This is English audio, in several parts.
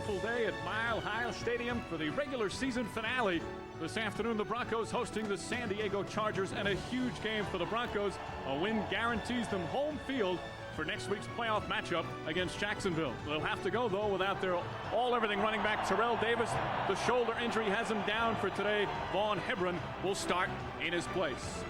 beautiful day at Mile High Stadium for the regular season finale. This afternoon, the Broncos hosting the San Diego Chargers, and a huge game for the Broncos. A win guarantees them home field for next week's playoff matchup against Jacksonville. They'll have to go, though, without their all-everything running back, Terrell Davis. The shoulder injury has him down for today. Vaughn Hebron will start in his place.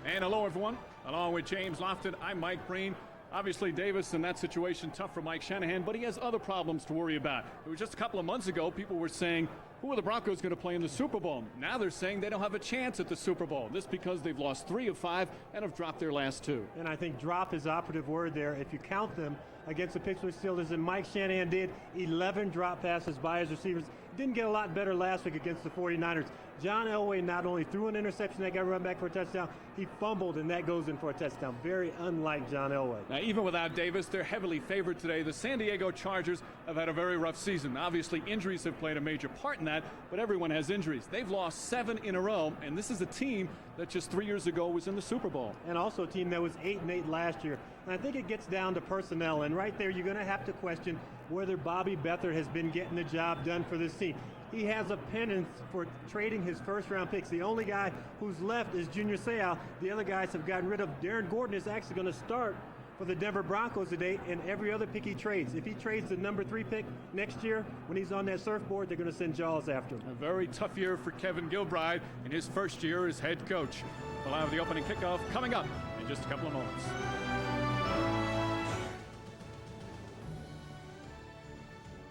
And hello, everyone. Along with James Lofton, I'm Mike Breen. Obviously, Davis in that situation, tough for Mike Shanahan, but he has other problems to worry about. It was just a couple of months ago, people were saying, who are the Broncos going to play in the Super Bowl? Now they're saying they don't have a chance at the Super Bowl. This because they've lost 3 of 5 and have dropped their last 2. And I think drop is the operative word there. If you count them against the Pittsburgh Steelers, and Mike Shanahan did 11 drop passes by his receivers. Didn't get a lot better last week against the 49ers. John Elway not only threw an interception that got run back for a touchdown, he fumbled, and that goes in for a touchdown. Very unlike John Elway. Now, even without Davis, they're heavily favored today. The San Diego Chargers have had a very rough season. Obviously, injuries have played a major part in that, but everyone has injuries. They've lost 7 in a row, and this is a team that just 3 years ago was in the Super Bowl. And also a team that was 8-8 last year. And I think it gets down to personnel, and right there you're going to have to question whether Bubby Brister has been getting the job done for this team. He has a penance for trading his first-round picks. The only guy who's left is Junior Seau. The other guys have gotten rid of. Darren Gordon is actually going to start for the Denver Broncos today, and every other pick he trades. If he trades the number 3 pick next year, when he's on that surfboard, they're going to send Jaws after him. A very tough year for Kevin Gilbride in his first year as head coach. We'll have the opening kickoff coming up in just a couple of moments.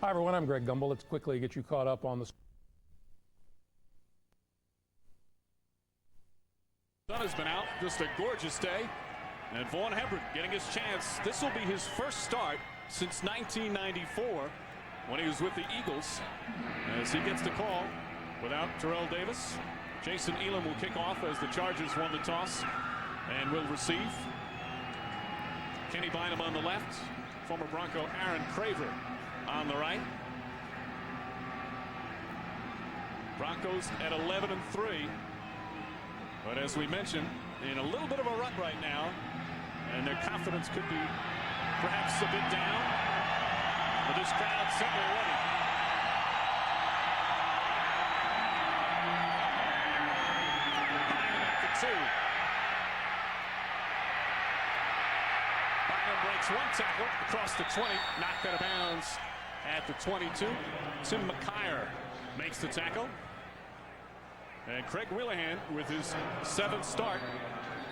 Hi, everyone. I'm Greg Gumbel. Let's quickly get you caught up on the sun has been out. Just a gorgeous day. And Vaughn Hebron getting his chance. This will be his first start since 1994 when he was with the Eagles. As he gets the call without Terrell Davis. Jason Elam will kick off as the Chargers won the toss and will receive. Kenny Bynum on the left. Former Bronco Aaron Craver on the right. Broncos at 11-3. But as we mentioned, in a little bit of a rut right now, and their confidence could be perhaps a bit down. But this crowd certainly ready. Bynum at the 2. Bynum breaks one tackle across the 20, knocked out of bounds at the 22. Tim McCaffrey makes the tackle. And Craig Wheelahan with his 7th start.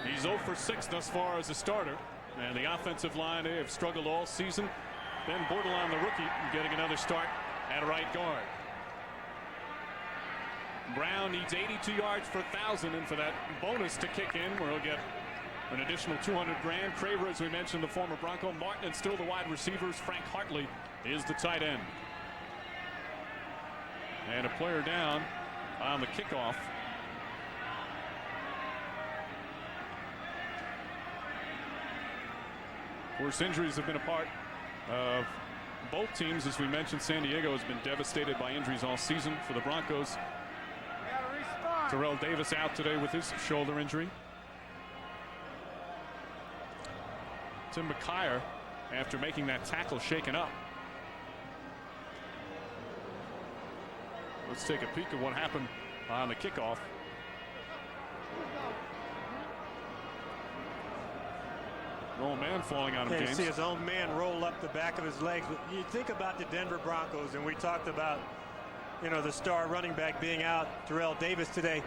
He's 0 for 6 thus far as a starter. And the offensive line, they have struggled all season. Ben Bordelon, the rookie, getting another start at right guard. Brown needs 82 yards for 1,000, and for that bonus to kick in, where he'll get an additional 200 grand. Craver, as we mentioned, the former Bronco. Martin and still the wide receivers. Frank Hartley is the tight end. And a player down on the kickoff. Of course, injuries have been a part of both teams. As we mentioned, San Diego has been devastated by injuries all season. For the Broncos, Terrell Davis out today with his shoulder injury. Tim McCaffrey, after making that tackle, shaken up. Let's take a peek at what happened on the kickoff. Old man falling on him, James. You see his own man roll up the back of his legs. But you think about the Denver Broncos, and we talked about, you know, the star running back being out, Terrell Davis today.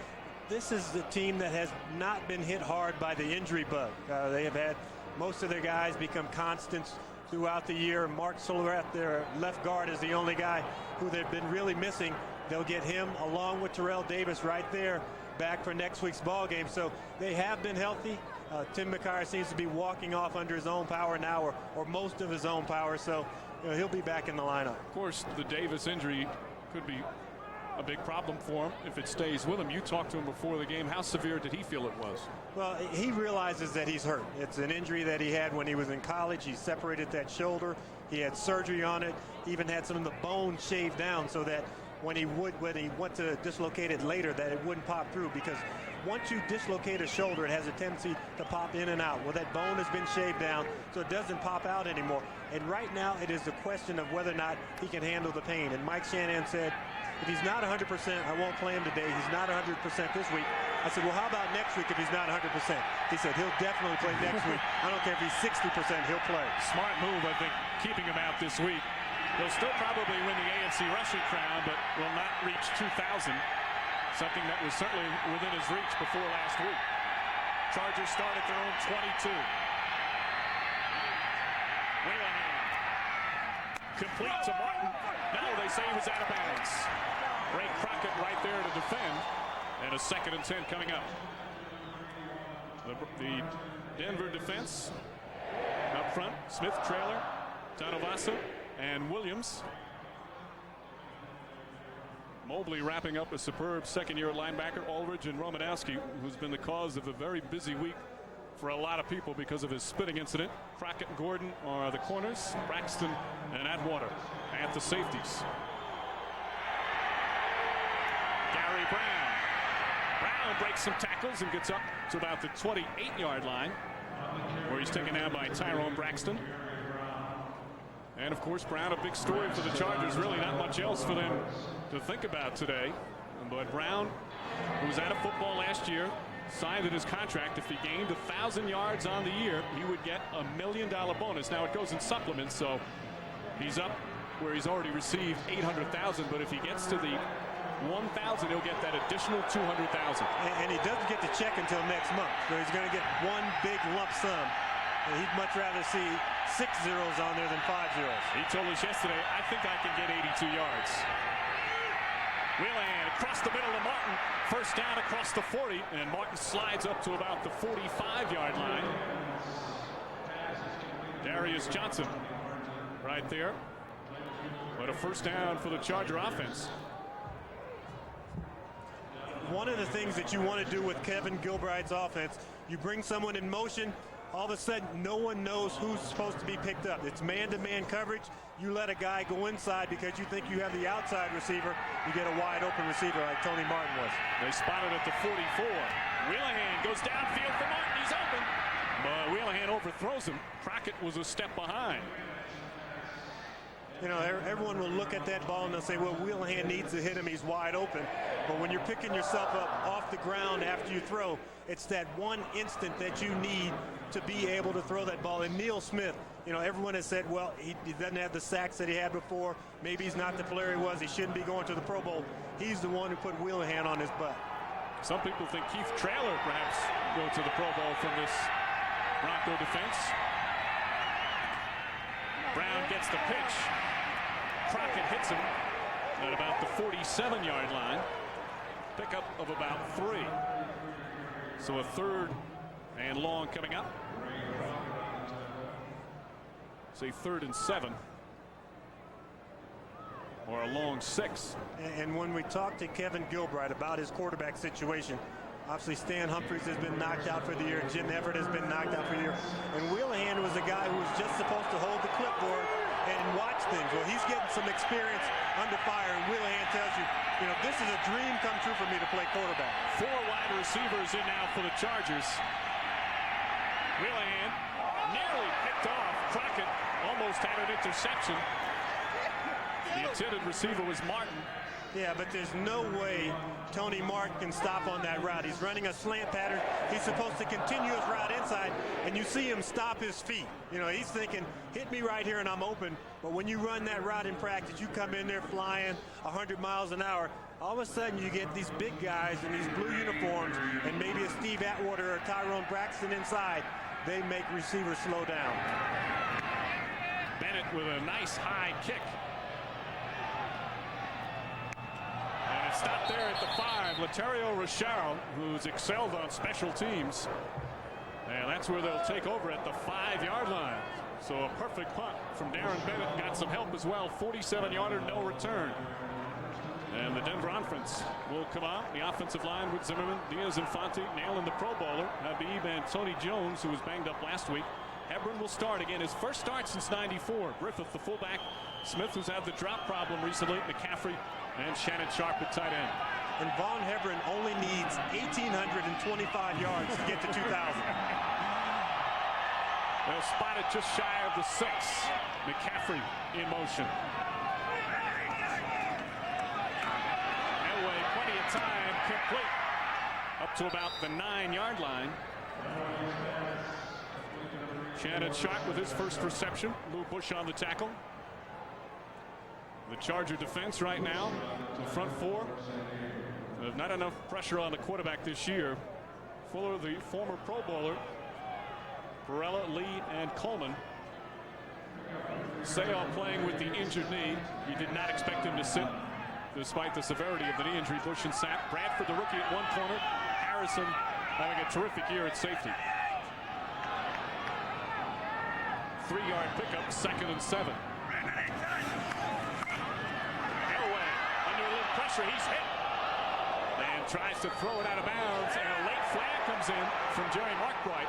This is the team that has not been hit hard by the injury bug. They have had most of their guys become constants throughout the year. Mark Silverett, their left guard, is the only guy who they've been really missing. They'll get him along with Terrell Davis right there back for next week's ball game. So they have been healthy. Tim McCaffrey seems to be walking off under his own power now, or most of his own power. So he'll be back in the lineup. Of course, the Davis injury could be a big problem for him if it stays with him. You talked to him before the game. How severe did he feel it was? Well, he realizes that he's hurt. It's an injury that he had when he was in college. He separated that shoulder. He had surgery on it. He even had some of the bone shaved down so that when he went to dislocate it later, that it wouldn't pop through, because once you dislocate a shoulder, it has a tendency to pop in and out. Well, that bone has been shaved down, so it doesn't pop out anymore. And right now, it is a question of whether or not he can handle the pain. And Mike Shanahan said, if he's not 100%, I won't play him today. He's not 100% this week. I said, well, how about next week if he's not 100%? He said, he'll definitely play next week. I don't care if he's 60%, he'll play. Smart move, I think, keeping him out this week. He'll still probably win the AFC rushing crown, but will not reach 2,000. Something that was certainly within his reach before last week. Chargers start at their own 22. Whelan complete to Martin. No, they say he was out of bounds. Ray Crockett right there to defend. And a 2nd and 10 coming up. The Denver defense up front. Smith, Traylor, Tanuvasa, and Williams. Mobley wrapping up a superb second-year linebacker. Aldridge and Romanowski, who's been the cause of a very busy week for a lot of people because of his spitting incident. Crockett and Gordon are the corners. Braxton and Atwater at the safeties. Gary Brown. Brown breaks some tackles and gets up to about the 28-yard line, where he's taken down by Tyrone Braxton. And of course, Brown, a big story for the Chargers. Really not much else for them to think about today. But Brown, who was out of football last year, signed in his contract. If he gained 1,000 yards on the year, he would get a $1 million bonus. Now it goes in supplements, so he's up where he's already received $800,000. But if he gets to the 1,000, he'll get that additional $200,000. And he doesn't get the check until next month, so he's going to get one big lump sum. And he'd much rather see 6 zeros on there than 5 zeros. He told us yesterday, I think I can get 82 yards. Whelan across the middle to Martin. First down across the 40, and Martin slides up to about the 45-yard line. Darius Johnson right there. But a first down for the Charger offense. One of the things that you want to do with Kevin Gilbride's offense, you bring someone in motion, all of a sudden no one knows who's supposed to be picked up. It's man-to-man coverage. You let a guy go inside because you think you have the outside receiver. You get a wide open receiver like Tony Martin was. They spotted at the 44. Whelan goes downfield for Martin. He's open. But Whelan overthrows him. Crockett was a step behind. You know, everyone will look at that ball and they'll say, well, Whelan needs to hit him. He's wide open. But when you're picking yourself up off the ground after you throw, it's that one instant that you need to be able to throw that ball. And Neil Smith, you know, everyone has said, well, he doesn't have the sacks that he had before. Maybe he's not the player he was. He shouldn't be going to the Pro Bowl. He's the one who put Whelan on his butt. Some people think Keith Traylor perhaps go to the Pro Bowl from this Bronco defense. Brown gets the pitch. Crockett hits him at about the 47-yard line. Pickup of about 3. So a 3rd and long coming up. Say 3rd and 7. Or a long 6. And when we talk to Kevin Gilbride about his quarterback situation, obviously Stan Humphries has been knocked out for the year. Jim Everett has been knocked out for the year. And Whelan was a guy who was just supposed to hold the clipboard and watch things. Well, he's getting some experience under fire, and Whelan tells you, you know, this is a dream come true for me to play quarterback. 4 wide receivers in now for the Chargers. Whelan nearly picked off. Crockett almost had an interception. The intended receiver was Martin. Yeah, but there's no way Tony Martin can stop on that route. He's running a slant pattern. He's supposed to continue his route inside, and you see him stop his feet. You know, he's thinking, hit me right here and I'm open. But when you run that route in practice, you come in there flying 100 miles an hour. All of a sudden, you get these big guys in these blue uniforms, and maybe a Steve Atwater or Tyrone Braxton inside. They make receivers slow down. Bennett with a nice high kick. And it stopped there at the 5. Laterio Rochelle, who's excelled on special teams. And that's where they'll take over at the 5-yard line. So a perfect punt from Darren Bennett. Got some help as well. 47-yarder, no return. And the Denver offense will come out. The offensive line with Zimmerman, Diaz Infante, nailing the Pro Bowler, Habib, and Tony Jones, who was banged up last week. Hebron will start again. His first start since '94. Griffith, the fullback. Smith, who's had the drop problem recently. McCaffrey and Shannon Sharpe at tight end. And Von Hebron only needs 1,825 yards to get to 2,000. They'll spot it just shy of the 6. McCaffrey in motion. Elway, plenty of time, complete. Up to about the 9-yard line. Shannon Sharpe with his first reception. Lou Bush on the tackle. The Charger defense right now, the front four. Not enough pressure on the quarterback this year. Fuller, the former Pro Bowler. Barella, Lee, and Coleman. Sayal playing with the injured knee. You did not expect him to sit despite the severity of the knee injury. Bush and Sapp. Bradford, the rookie, at one corner. Harrison having a terrific year at safety. 3-yard pickup, 2nd and 7. Elway under a little pressure. He's hit. And tries to throw it out of bounds. And a late flag comes in from Jerry Markbright.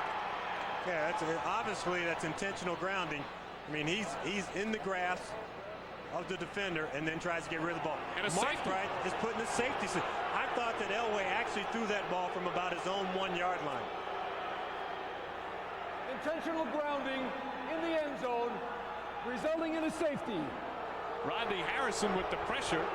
Yeah, obviously that's intentional grounding. I mean, he's in the grasp of the defender and then tries to get rid of the ball. And Markbright is putting the safety. I thought that Elway actually threw that ball from about his own 1-yard line. Intentional grounding in the end zone, resulting in a safety. Rodney Harrison with the pressure.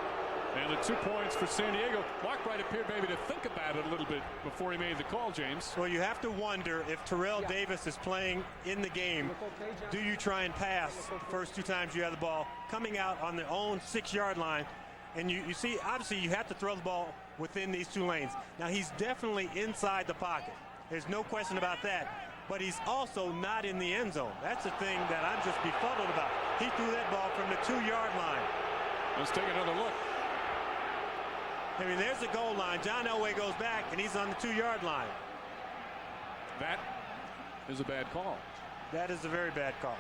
And the 2 points for San Diego. Markbright appeared maybe to think about it a little bit before he made the call, James. Well, you have to wonder if Terrell Davis is playing in the game. Do you try and pass the first 2 times you have the ball coming out on their own 6-yard line? And you see, obviously, you have to throw the ball within these 2 lanes. Now, he's definitely inside the pocket. There's no question about that. But he's also not in the end zone. That's the thing that I'm just befuddled about. He threw that ball from the 2-yard line. Let's take another look. I mean, there's the goal line. John Elway goes back, and he's on the 2-yard line. That is a bad call. That is a very bad call.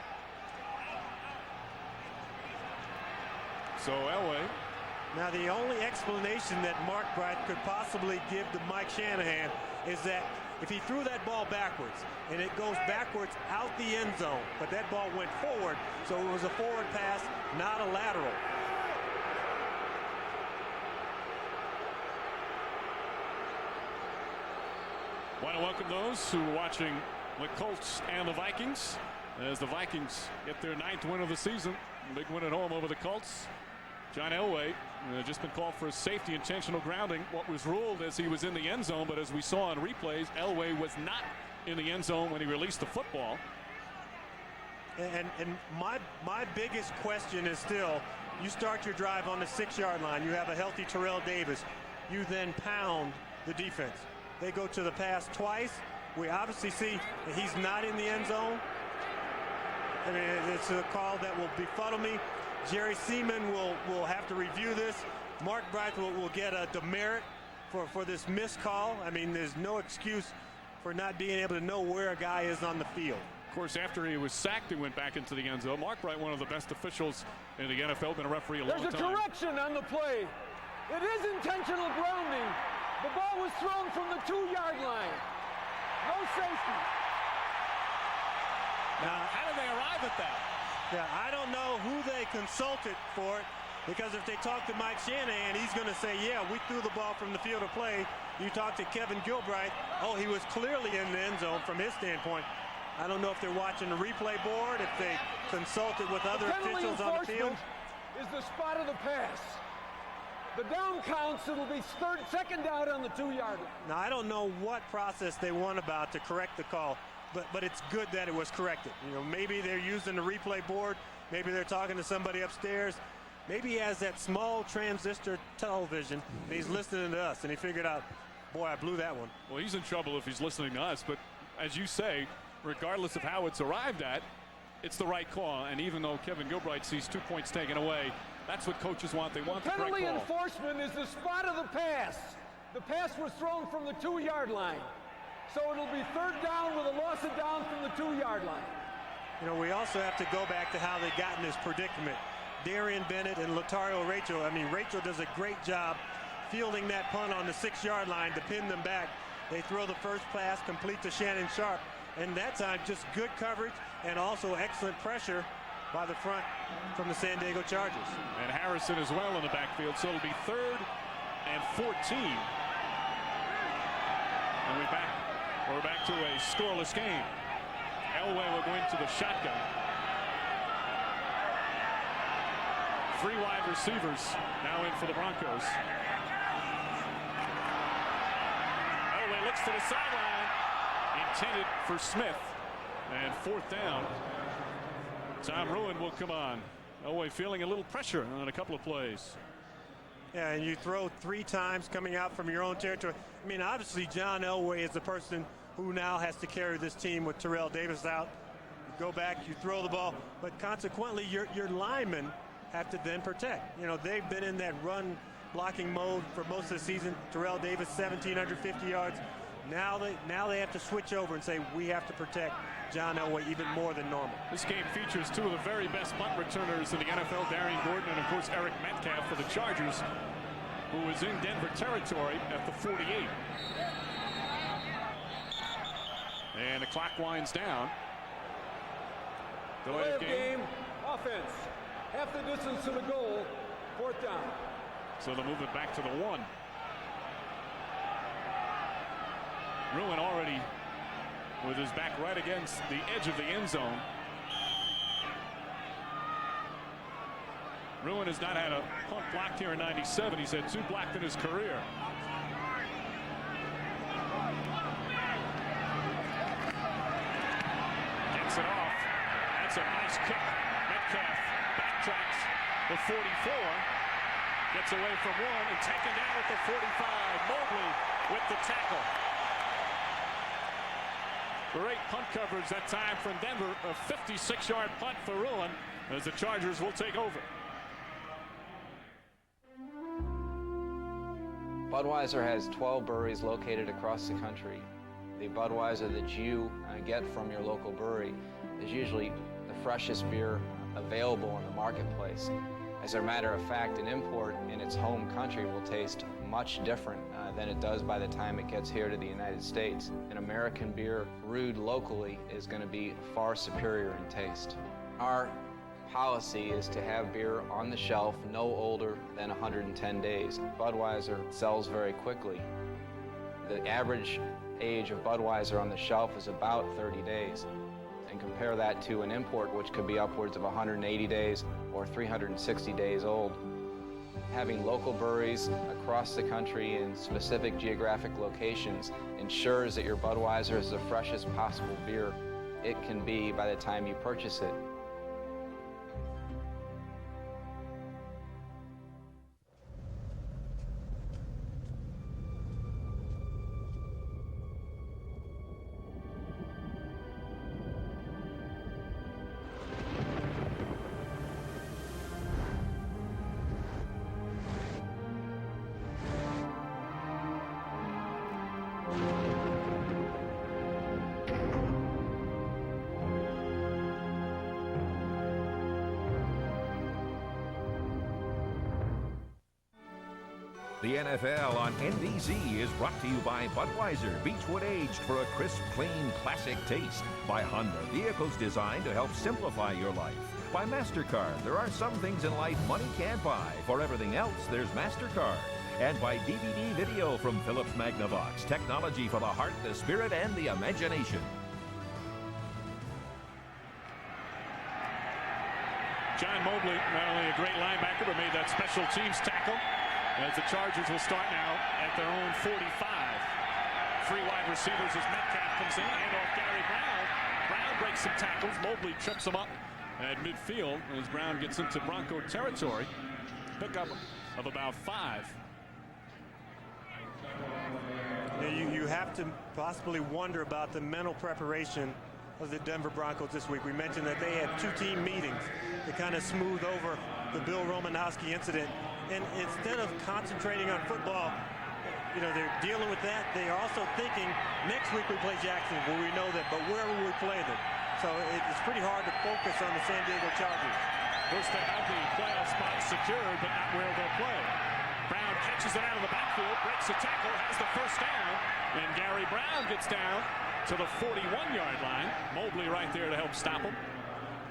So Elway. Now, the only explanation that Markbright could possibly give to Mike Shanahan is that if he threw that ball backwards, and it goes backwards out the end zone, but that ball went forward, so it was a forward pass, not a lateral. Want to welcome those who are watching the Colts and the Vikings as the Vikings get their 9th win of the season. Big win at home over the Colts. John Elway just been called for a safety intentional grounding. What was ruled as he was in the end zone, but as we saw on replays, Elway was not in the end zone when he released the football. And my biggest question is still, you start your drive on the 6-yard line. You have a healthy Terrell Davis. You then pound the defense. They go to the pass twice. We obviously see that he's not in the end zone. I mean, it's a call that will befuddle me. Jerry Seaman will have to review this. Markbright will get a demerit for this missed call. I mean, there's no excuse for not being able to know where a guy is on the field. Of course, after he was sacked, he went back into the end zone. Markbright, one of the best officials in the NFL, been a referee a long time. There's a correction on the play. It is intentional grounding. The ball was thrown from the 2-yard line. No safety. Now, how did they arrive at that? Yeah, I don't know who they consulted for it, because if they talk to Mike Shanahan, he's going to say, yeah, we threw the ball from the field of play. You talk to Kevin Gilbride, oh, he was clearly in the end zone from his standpoint. I don't know if they're watching the replay board, if they consulted with other officials on the field. Is the spot of the pass. The down counts, it'll be second down on the 2-yard line. Now, I don't know what process they went about to correct the call, but it's good that it was corrected. You know, maybe they're using the replay board. Maybe they're talking to somebody upstairs. Maybe he has that small transistor television, and he's listening to us, and he figured out, boy, I blew that one. Well, he's in trouble if he's listening to us, but as you say, regardless of how it's arrived at, it's the right call. And even though Kevin Gilbride sees 2 points taken away, that's what coaches want. They want the correct call. Penalty enforcement is the spot of the pass. The pass was thrown from the 2-yard line. So it'll be third down with a loss of down from the 2-yard line. You know, we also have to go back to how they got in this predicament. Darian Bennett and Latario Rachel. I mean, Rachel does a great job fielding that punt on the 6-yard line to pin them back. They throw the first pass complete to Shannon Sharpe. And that time, just good coverage and also excellent pressure by the front from the San Diego Chargers. And Harrison as well in the backfield. So it'll be 3rd and 14. And we're back to a scoreless game. Elway will go into the shotgun. 3 wide receivers now in for the Broncos. Elway looks to the sideline. Intended for Smith. And 4th down. Tom Ruin will come on. Elway feeling a little pressure on a couple of plays. Yeah, and you throw 3 times coming out from your own territory. I mean, obviously, John Elway is the person who now has to carry this team with Terrell Davis out. You go back, you throw the ball, but consequently, your linemen have to then protect. You know, they've been in that run blocking mode for most of the season. Terrell Davis, 1,750 yards. Now they have to switch over and say, we have to protect John Elway even more than normal. This game features 2 of the very best punt returners in the NFL, Darian Gordon and, of course, Eric Metcalf for the Chargers, who is in Denver territory at the 48. And the clock winds down. Delay of game. Offense. Half the distance to the goal. 4th down. So they'll move it back to the 1. Ruin already with his back right against the edge of the end zone. Ruin has not had a punt blocked here in '97. He's had 2 blocked in his career. Gets it off. That's a nice kick. Metcalf backtracks the 44. Gets away from 1 and taken down at the 45. Mobley with the tackle. Great punt coverage that time from Denver. A 56-yard punt for Ruin as the Chargers will take over. Budweiser has 12 breweries located across the country. The Budweiser that you get from your local brewery is usually the freshest beer available in the marketplace. As a matter of fact, an import in its home country will taste much different than it does by the time it gets here to the United States. An American beer brewed locally is going to be far superior in taste. Our policy is to have beer on the shelf no older than 110 days. Budweiser sells very quickly. The average age of Budweiser on the shelf is about 30 days. And compare that to an import, which could be upwards of 180 days or 360 days old. Having local breweries across the country in specific geographic locations ensures that your Budweiser is the freshest possible beer it can be by the time you purchase it. The NFL on NBC is brought to you by Budweiser, Beechwood aged for a crisp, clean, classic taste. By Honda, vehicles designed to help simplify your life. By MasterCard, there are some things in life money can't buy. For everything else, there's MasterCard. And by DVD Video from Philips Magnavox, technology for the heart, the spirit, and the imagination. John Mobley, not only a great linebacker, but made that special teams tackle. As the Chargers will start now at their own 45. 3 wide receivers as Metcalf comes in, and off Gary Brown. Brown breaks some tackles. Mobley trips him up at midfield as Brown gets into Bronco territory. Pickup of about 5. You have to possibly wonder about the mental preparation of the Denver Broncos this week. We mentioned that they had 2 team meetings to kind of smooth over the Bill Romanowski incident. And instead of concentrating on football, you know, they're dealing with that. They are also thinking, next week we play Jacksonville. We know that, but where will we play them? So it's pretty hard to focus on the San Diego Chargers. Of course, they have the playoff spot secured, but not where they'll play. Brown catches it out of the backfield, breaks the tackle, has the first down, and Gary Brown gets down to the 41-yard line. Mobley right there to help stop him.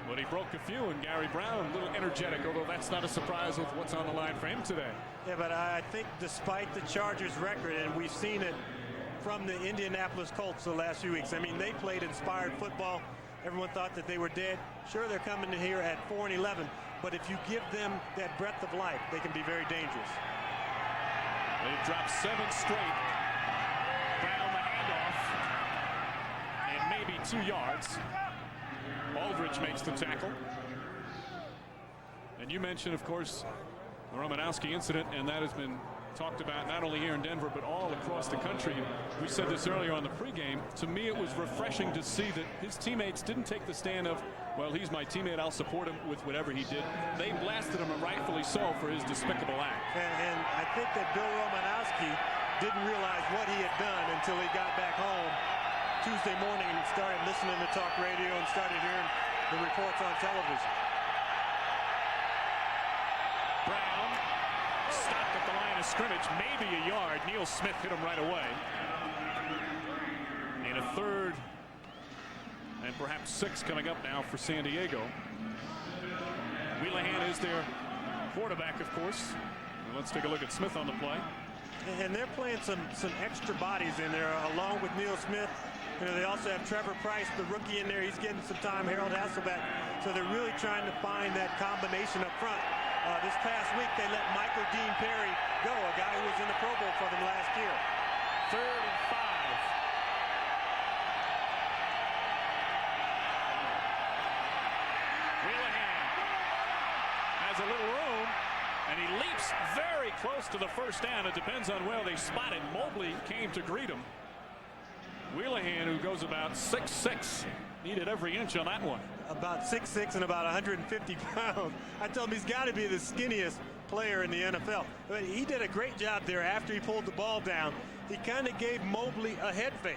But he broke a few, and Gary Brown a little energetic, although that's not a surprise with what's on the line for him today. Yeah, but I think despite the Chargers' record, and we've seen it from the Indianapolis Colts the last few weeks, I mean, they played inspired football. Everyone thought that they were dead. Sure, they're coming in here at 4-11, but if you give them that breadth of life, they can be very dangerous. They've dropped 7 straight. Brown the handoff, and maybe 2 yards. Aldridge makes the tackle. And you mentioned, of course, the Romanowski incident, and that has been talked about not only here in Denver, but all across the country. We said this earlier on the pregame. To me, it was refreshing to see that his teammates didn't take the stand of, well, he's my teammate, I'll support him with whatever he did. They blasted him, and rightfully so, for his despicable act. And I think that Bill Romanowski didn't realize what he had done until he got back home Tuesday morning and started listening to talk radio and started hearing the reports on television. Brown stopped at the line of scrimmage, maybe a yard. Neil Smith hit him right away. And a 3rd and perhaps 6 coming up now for San Diego. Wheelahan is their quarterback, of course. And let's take a look at Smith on the play. And they're playing some extra bodies in there along with Neil Smith. You know, they also have Trevor Price, the rookie, in there. He's getting some time. Harold Hasselbeck. So they're really trying to find that combination up front. This past week, they let Michael Dean Perry go, a guy who was in the Pro Bowl for them last year. 3rd and 5. Wheelahan has a little room, and he leaps very close to the first down. It depends on where they spot it. Mobley came to greet him. Wheelahan, who goes about 6'6", needed every inch on that one. About 6'6" and about 150 pounds. I told him he's got to be the skinniest player in the NFL. But he did a great job there after he pulled the ball down. He kind of gave Mobley a head fake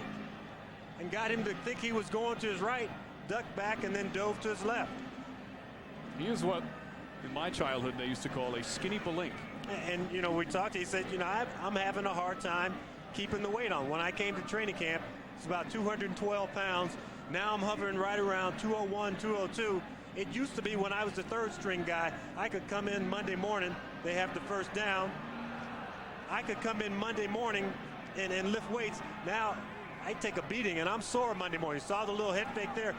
and got him to think he was going to his right, ducked back, and then dove to his left. He is what, in my childhood, they used to call a skinny balink. And, you know, we talked, he said, you know, I'm having a hard time keeping the weight on. When I came to training camp, it's about 212 pounds. Now I'm hovering right around 201, 202. It used to be when I was the 3rd string guy, I could come in Monday morning, they have the first down. I could come in Monday morning and lift weights. Now I take a beating and I'm sore Monday morning. You saw the little head fake there.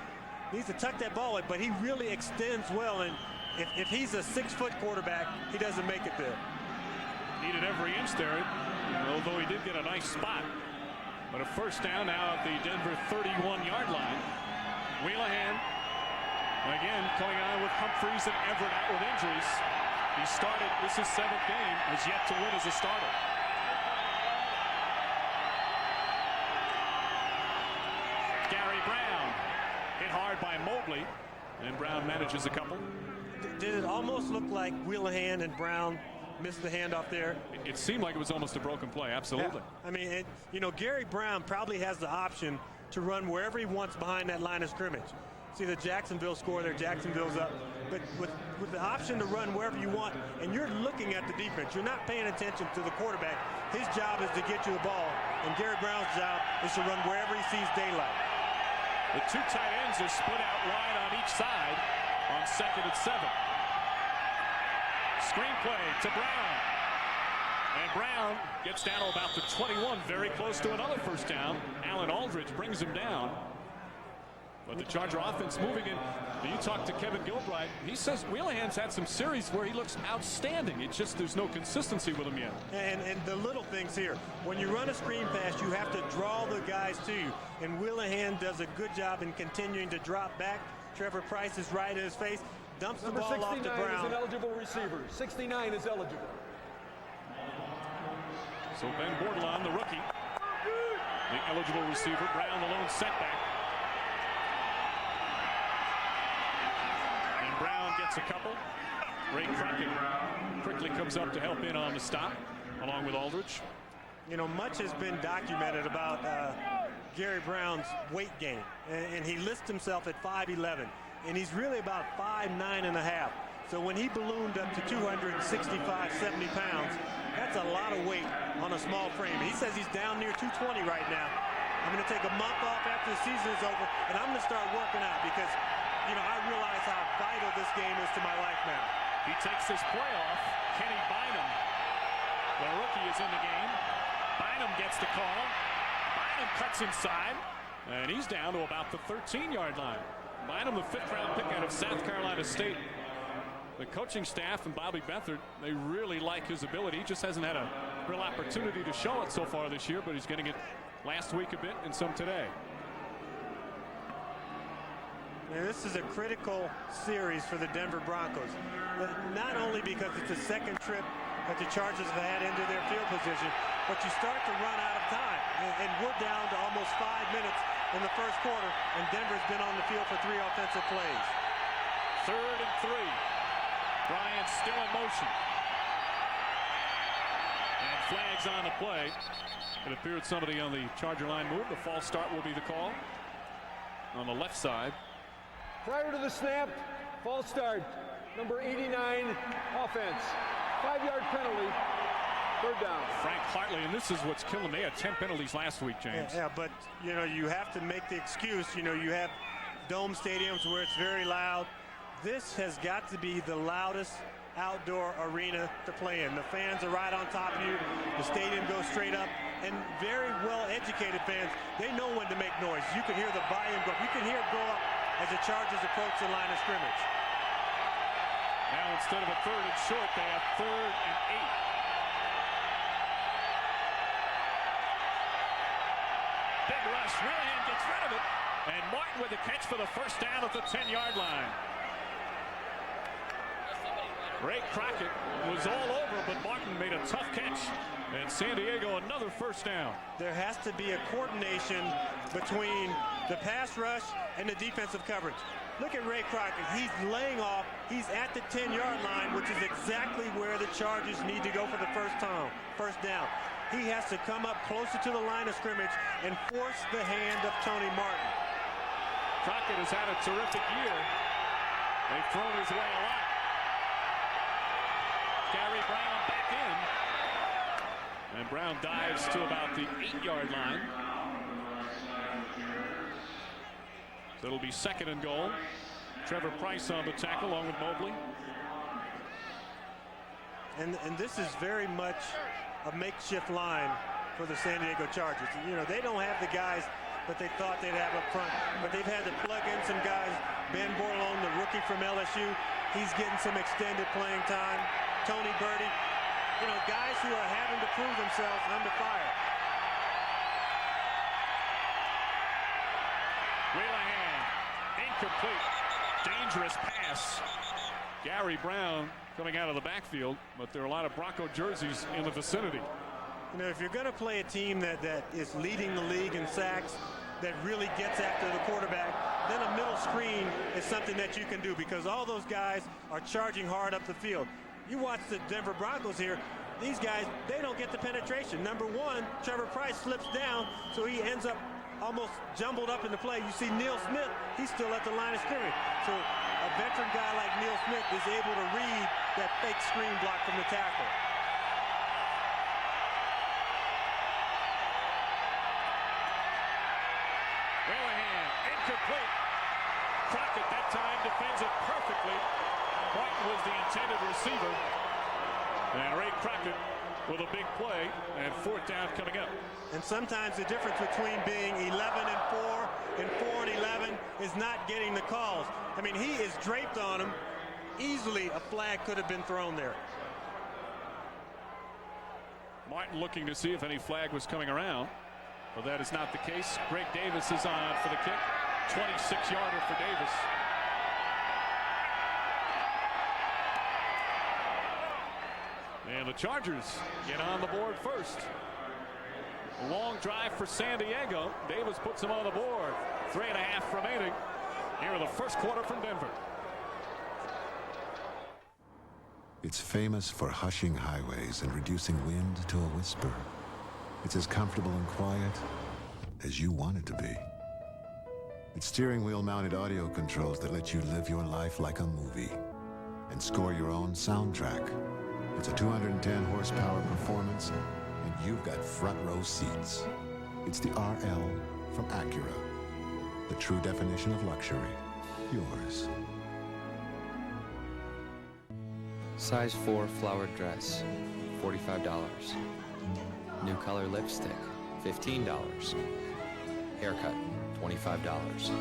He needs to tuck that ball in, but he really extends well. And if he's a 6-foot quarterback, he doesn't make it there. Needed every inch there, although he did get a nice spot. But a first down now at the Denver 31-yard line. Wheelahan, again, coming on with Humphreys and Everett out with injuries. He started, this is his 7th game, has yet to win as a starter. Gary Brown, hit hard by Mobley, and Brown manages a couple. Did it almost look like Wheelahan and Brown missed the handoff there? It seemed like it was almost a broken play, absolutely. Yeah. I mean, you know, Gary Brown probably has the option to run wherever he wants behind that line of scrimmage. See the Jacksonville score there, Jacksonville's up. But with the option to run wherever you want, and you're looking at the defense, you're not paying attention to the quarterback. His job is to get you the ball, and Gary Brown's job is to run wherever he sees daylight. The 2 tight ends are split out wide on each side on 2nd and 7. Screenplay to Brown. And Brown gets down to about the 21, very close to another first down. Alan Aldridge brings him down. But the Charger offense moving in. You talk to Kevin Gilbride, he says Wheelahan's had some series where he looks outstanding. It's just there's no consistency with him yet. And the little things here. When you run a screen pass, you have to draw the guys to you. And Wheelahan does a good job in continuing to drop back. Trevor Price is right in his face. Dumps the ball off to Brown. Number 69 is an eligible receiver. 69 is eligible. So Ben Bordelon, the rookie, the eligible receiver. Brown, the lone setback. And Brown gets a couple. Ray Crockett quickly comes up to help in on the stop, along with Aldridge. You know, much has been documented about Gary Brown's weight gain. And he lists himself at 5'11". And he's really about 5'9.5". So when he ballooned up to 265, 70 pounds, that's a lot of weight on a small frame. He says he's down near 220 right now. I'm going to take a month off after the season is over, and I'm going to start working out because, you know, I realize how vital this game is to my life now. He takes his play off. Kenny Bynum, the rookie, is in the game. Bynum gets the call. Bynum cuts inside, and he's down to about the 13-yard line. Bynum, the 5th-round pick out of South Carolina State. The coaching staff and Bobby Brister, they really like his ability. He just hasn't had a real opportunity to show it so far this year, but he's getting it last week a bit and some today. And this is a critical series for the Denver Broncos. Not only because it's the second trip that the Chargers have had into their field position, but you start to run out of time. And we're down to almost 5 minutes in the first quarter, and Denver's been on the field for 3 offensive plays. 3rd and 3. Bryant still in motion. And flags on the play. It appeared somebody on the Charger line moved. The false start will be the call on the left side. Prior to the snap, false start, number 89, offense. 5-yard penalty, 3rd down. Frank Hartley, and this is what's killing. They had 10 penalties last week, James. Yeah, but, you know, you have to make the excuse. You know, you have dome stadiums where it's very loud. This has got to be the loudest outdoor arena to play in. The fans are right on top of you. The stadium goes straight up. And very well-educated fans, they know when to make noise. You can hear the volume go up. You can hear it go up as the Chargers approach the line of scrimmage. Now instead of a 3rd and short, they have 3rd and 8. Big rush. Willian gets rid of it. And Martin with the catch for the first down at the 10-yard line. Ray Crockett was all over, but Martin made a tough catch. And San Diego another first down. There has to be a coordination between the pass rush and the defensive coverage. Look at Ray Crockett. He's laying off. He's at the 10-yard line, which is exactly where the Chargers need to go for the first down. He has to come up closer to the line of scrimmage and force the hand of Tony Martin. Crockett has had a terrific year. They've thrown his way a lot. Gary Brown back in. And Brown dives to about the 8-yard line. So it'll be 2nd and goal. Trevor Price on the tackle along with Mobley. And this is very much a makeshift line for the San Diego Chargers. You know, they don't have the guys that they thought they'd have up front, but they've had to plug in some guys. Ben Borlone, the rookie from LSU, he's getting some extended playing time. Tony Birdie, you know, guys who are having to prove themselves under fire. Wheelahan, incomplete, dangerous pass. Gary Brown coming out of the backfield, but there are a lot of Bronco jerseys in the vicinity. You know, if you're going to play a team that is leading the league in sacks, that really gets after the quarterback, then a middle screen is something that you can do because all those guys are charging hard up the field. You watch the Denver Broncos here. These guys, they don't get the penetration. Number one, Trevor Price slips down, so he ends up almost jumbled up in the play. You see Neil Smith, he's still at the line of scrimmage. So a veteran guy like Neil Smith is able to read that fake screen block from the tackle. Wheelahan, incomplete. Crockett that time defends it perfectly. Martin was the intended receiver. And Ray Crockett with a big play and 4th down coming up. And sometimes the difference between being 11-4 and 4-11 is not getting the calls. I mean, he is draped on him. Easily a flag could have been thrown there. Martin looking to see if any flag was coming around. But that is not the case. Greg Davis is on for the kick. 26-yarder for Davis. And the Chargers get on the board first. A long drive for San Diego. Davis puts them on the board. 3.5 remaining here in the first quarter from Denver. It's famous for hushing highways and reducing wind to a whisper. It's as comfortable and quiet as you want it to be. It's steering wheel mounted audio controls that let you live your life like a movie and score your own soundtrack. It's a 210 horsepower performance, and you've got front row seats. It's the RL from Acura. The true definition of luxury. Yours. Size 4 flowered dress, $45. New color lipstick, $15. Haircut, $25.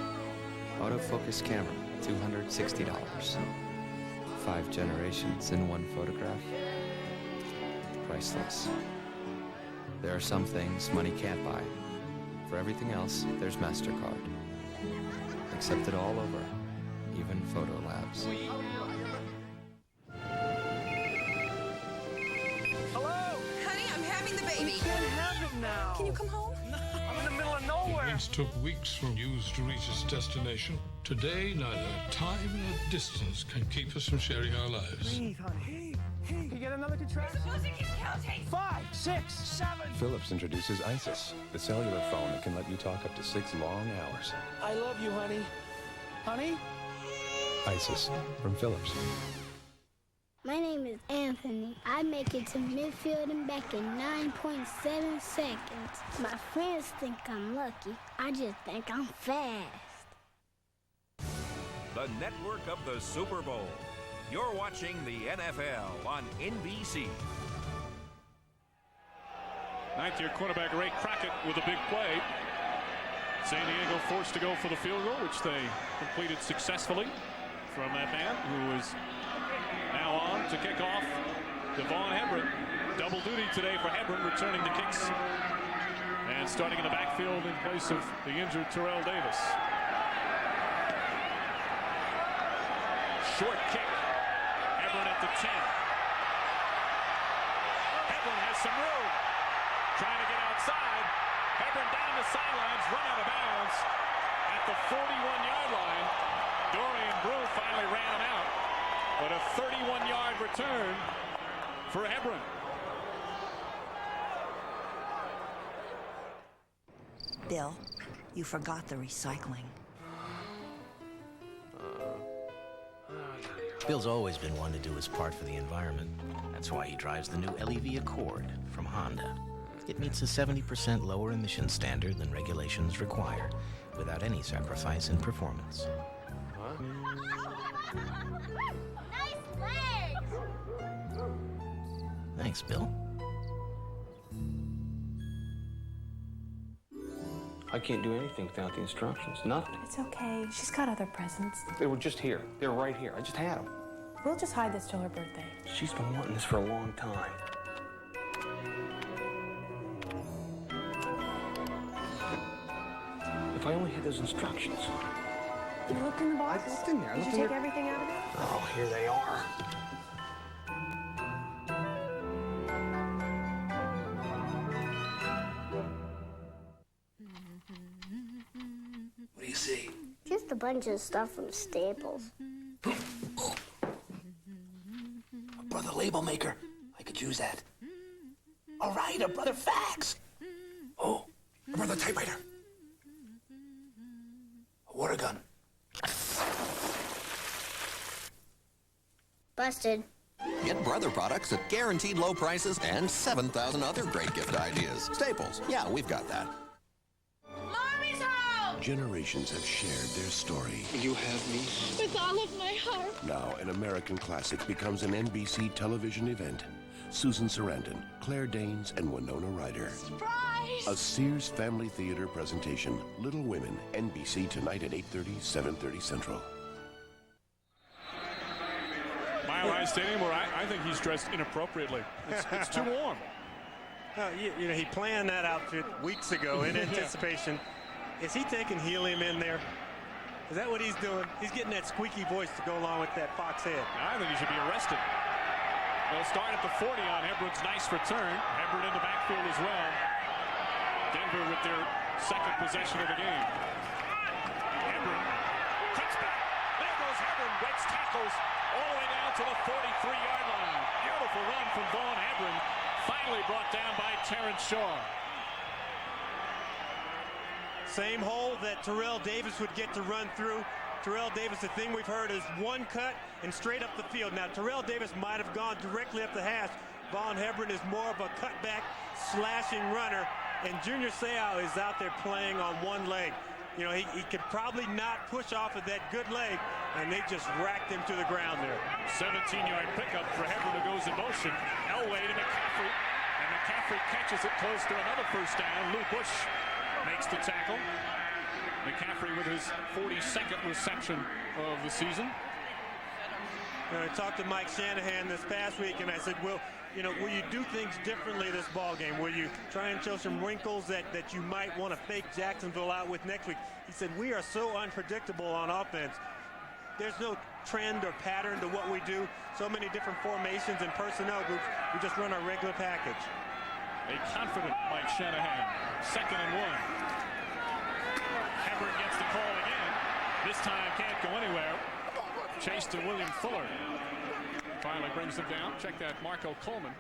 Autofocus camera, $260. 5 generations in one photograph. Priceless. There are some things money can't buy. For everything else, there's MasterCard. Accepted all over, even photo labs. Hello? Honey, I'm having the baby. You can't have it now. Can you come home? I'm in the middle of nowhere. It once took weeks from news to reach its destination. Today, neither time nor distance can keep us from sharing our lives. Breathe, honey. Hey, you get another contraction? Supposed to keep counting. 5, 6, 7. Philips introduces ISIS, the cellular phone that can let you talk up to 6 long hours. I love you, honey. Honey? ISIS from Philips. My name is Anthony. I make it to midfield and back in 9.7 seconds. My friends think I'm lucky. I just think I'm fast. The network of the Super Bowl. You're watching the NFL on NBC. Ninth-year cornerback Ray Crockett with a big play. San Diego forced to go for the field goal, which they completed successfully from that man who is now on to kick off. Devon Hebron. Double duty today for Hebron, returning the kicks. And starting in the backfield in place of the injured Terrell Davis. Short kick. Hebron at the 10. Hebron has some room. Trying to get outside. Hebron down the sidelines, run out of bounds at the 41-yard line. Dorian Brew finally ran him out. But a 31-yard return for Hebron. Bill, you forgot the recycling. Bill's always been one to do his part for the environment. That's why he drives the new LEV Accord from Honda. It meets a 70% lower emission standard than regulations require, without any sacrifice in performance. Nice legs! Thanks, Bill. I can't do anything without the instructions. Nothing. It's okay. She's got other presents. They were just here. They were right here. I just had them. We'll just hide this till her birthday. She's been wanting this for a long time. If I only had those instructions. You looked in the box? I looked in there. Did you take everything out of it? Oh, here they are. What do you see? Just a bunch of stuff from Staples. Brother label maker. I could use that. All right, a brother fax. Oh, a brother typewriter. A water gun. Busted. Get Brother products at guaranteed low prices and 7,000 other great gift ideas. Staples. Yeah, we've got that. Mommy's home! Generations have shared their story. You have me. With all of my heart. Now, an American classic becomes an NBC television event. Susan Sarandon, Claire Danes, and Winona Ryder. Surprise! A Sears Family Theater presentation. Little Women, NBC tonight at 8:30, 7:30 Central. Mile High Stadium, where I think he's dressed inappropriately. It's too warm. You know, he planned that outfit weeks ago in anticipation. Is he taking helium in there? Is that what he's doing? He's getting that squeaky voice to go along with that fox head. I think he should be arrested. They'll start at the 40 on Hebron's nice return. Hebron in the backfield as well. Denver with their second possession of the game. Hebron cuts back. There goes Hebron. Breaks tackles all the way down to the 43-yard line. Beautiful run from Vaughn Hebron. Finally brought down by Terrence Shaw. Same hole that Terrell Davis would get to run through. Terrell Davis, the thing we've heard is one cut and straight up the field. Now, Terrell Davis might have gone directly up the hash. Vaughn Hebron is more of a cutback, slashing runner. And Junior Seau is out there playing on one leg. You know, he could probably not push off of that good leg, and they just racked him to the ground there. 17-yard pickup for Hebron, who goes in motion. Elway to McCaffrey, and McCaffrey catches it close to another first down. Lou Bush makes the tackle. McCaffrey with his 42nd reception of the season. I talked to Mike Shanahan this past week, and I said, will you do things differently this ball game? Will you try and show some wrinkles that you might want to fake Jacksonville out with next week? He said, we are so unpredictable on offense. There's no trend or pattern to what we do. So many different formations and personnel groups. We just run our regular package. A confident Mike Shanahan. 2nd and 1. Hebron gets the call again. This time can't go anywhere. Chase to William Fuller. Finally brings them down. Check that, Marco Coleman.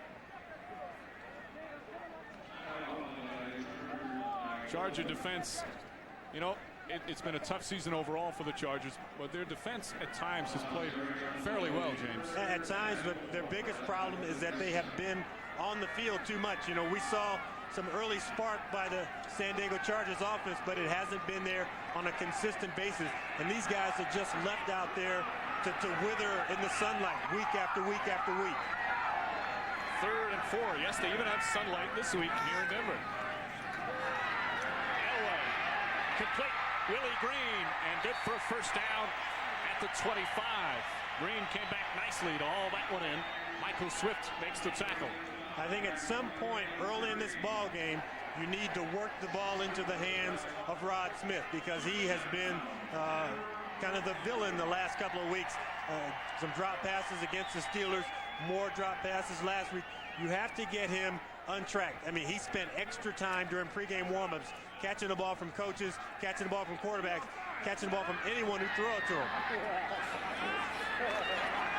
Charger defense, it's been a tough season overall for the Chargers, but their defense at times has played fairly well, James. At times, but their biggest problem is that they have been on the field too much. We saw some early spark by the San Diego Chargers offense, but it hasn't been there on a consistent basis. And these guys are just left out there to wither in the sunlight week after week after week. 3rd and 4. Yes, they even have sunlight this week here in Denver. Elway, complete. Willie Green, and good for a first down at the 25. Green came back nicely to haul that one in. Michael Swift makes the tackle. I think at some point early in this ball game, you need to work the ball into the hands of Rod Smith, because he has been kind of the villain the last couple of weeks. Some drop passes against the Steelers, more drop passes last week. You have to get him untracked. I mean, he spent extra time during pregame warmups catching the ball from coaches, catching the ball from quarterbacks, catching the ball from anyone who throw it to him.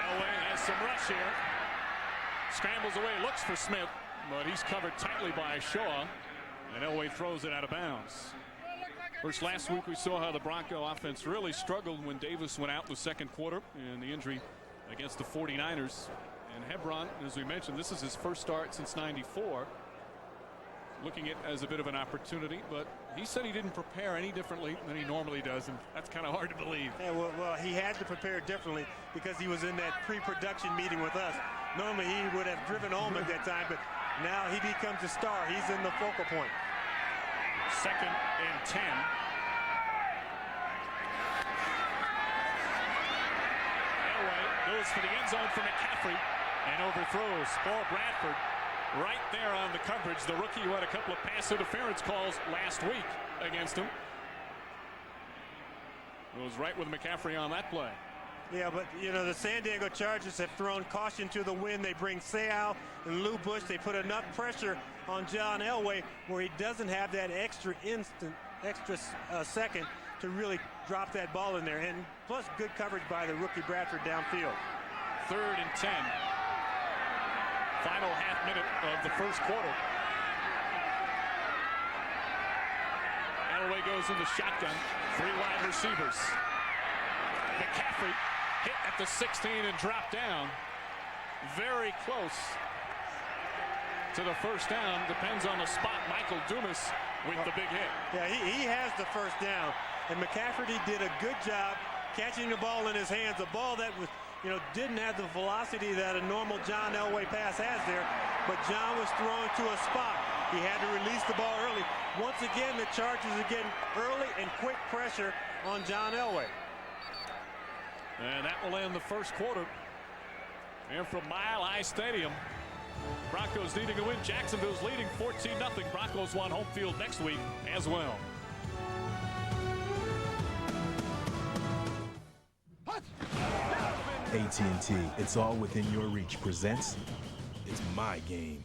Elway has some rush here. Scrambles away, looks for Smith, but he's covered tightly by Shaw, and Elway throws it out of bounds. Of course, last week we saw how the Bronco offense really struggled when Davis went out in the second quarter, and the injury against the 49ers. And Hebron, as we mentioned, this is his first start since '94. Looking at it as a bit of an opportunity, but he said he didn't prepare any differently than he normally does, and that's kind of hard to believe. Yeah, well, he had to prepare differently because he was in that pre-production meeting with us. Normally he would have driven home at that time, but now he becomes a star. He's in the focal point. 2nd and 10. Elway goes for the end zone for McCaffrey and overthrows Paul Bradford right there on the coverage. The rookie who had a couple of pass interference calls last week against him. Goes right with McCaffrey on that play. Yeah, but the San Diego Chargers have thrown caution to the wind. They bring Seau and Lou Bush. They put enough pressure on John Elway where he doesn't have that extra second to really drop that ball in there. And plus good coverage by the rookie Bradford downfield. 3rd and 10. Final half minute of the first quarter. Elway goes in the shotgun. 3 wide receivers. McCaffrey hit at the 16 and dropped down. Very close to the first down. Depends on the spot. Michael Dumas with the big hit. Yeah, he has the first down. And McCaffrey did a good job catching the ball in his hands. A ball that was, didn't have the velocity that a normal John Elway pass has there. But John was throwing to a spot. He had to release the ball early. Once again, the Chargers are getting early and quick pressure on John Elway. And that will end the first quarter. And from Mile High Stadium, Broncos needing to win. Jacksonville's leading 14-0. Broncos want home field next week as well. AT&T, it's all within your reach, presents It's My Game.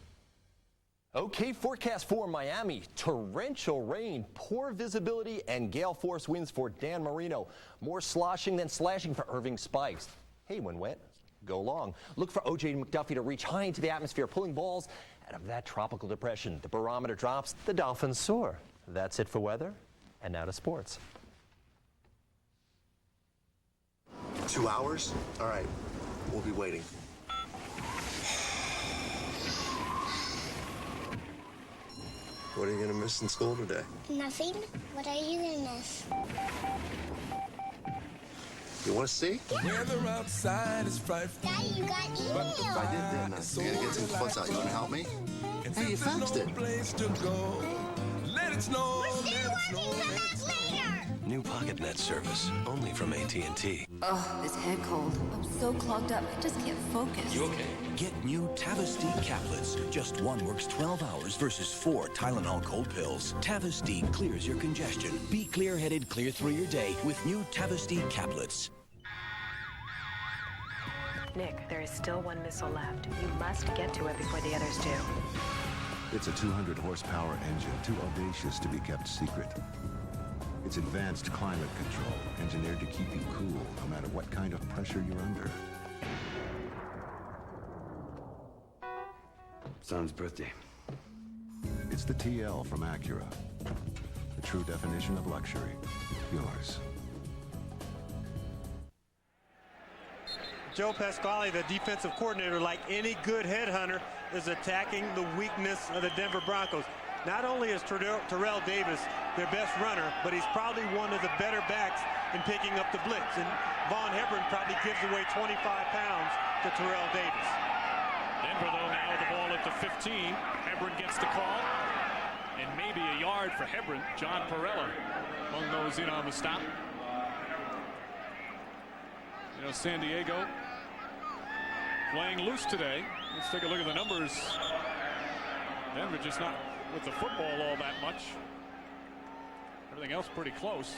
Okay, forecast for Miami. Torrential rain, poor visibility, and gale force winds for Dan Marino. More sloshing than slashing for Irving Spikes. Hey, when wet, go long. Look for O.J. McDuffie to reach high into the atmosphere, pulling balls out of that tropical depression. The barometer drops, the Dolphins soar. That's it for weather, and now to sports. 2 hours? All right, we'll be waiting. What are you gonna miss in school today? Nothing. What are you gonna miss? You wanna see? Weather outside is frightful. Daddy, you got email. If I did, then I gotta get some foots out. You wanna help me? Hey, you faxed it. Place to go. Let Let it snow. We're still working. Come back later. New PocketNet service, only from AT&T. Oh, this head cold. I'm so clogged up, I just can't focus. You okay? Get new Tavastine caplets. Just one works 12 hours versus 4 Tylenol cold pills. Tavastine clears your congestion. Be clear-headed, clear through your day with new Tavastine caplets. Nick, there is still one missile left. You must get to it before the others do. It's a 200-horsepower engine, too audacious to be kept secret. It's advanced climate control, engineered to keep you cool, no matter what kind of pressure you're under. Son's birthday. It's the TL from Acura. The true definition of luxury. Yours. Joe Pasquale, the defensive coordinator, like any good headhunter, is attacking the weakness of the Denver Broncos. Not only is Terrell Davis their best runner, but he's probably one of the better backs in picking up the blitz. And Von Hebron probably gives away 25 pounds to Terrell Davis. Denver, though, now with the ball at the 15. Hebron gets the call. And maybe a yard for Hebron. John Perella among those in on the stop. You know, San Diego playing loose today. Let's take a look at the numbers. Denver just not with the football all that much. Everything else pretty close.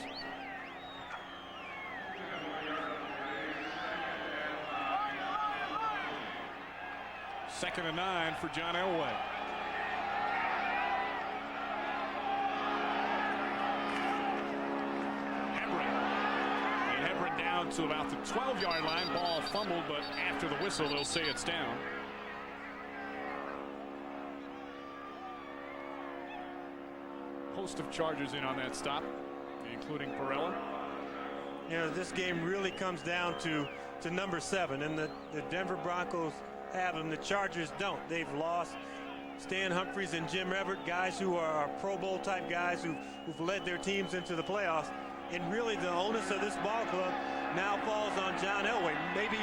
Second and 9 for John Elway. Hebron down to about the 12-yard line. Ball fumbled, but after the whistle, they'll say it's down. Host of Chargers in on that stop, including Perella. You know, this game really comes down to number 7, and the Denver Broncos have him. The Chargers don't. They've lost Stan Humphries and Jim Everett, guys who are Pro Bowl type guys who've led their teams into the playoffs. And really the onus of this ball club now falls on John Elway, maybe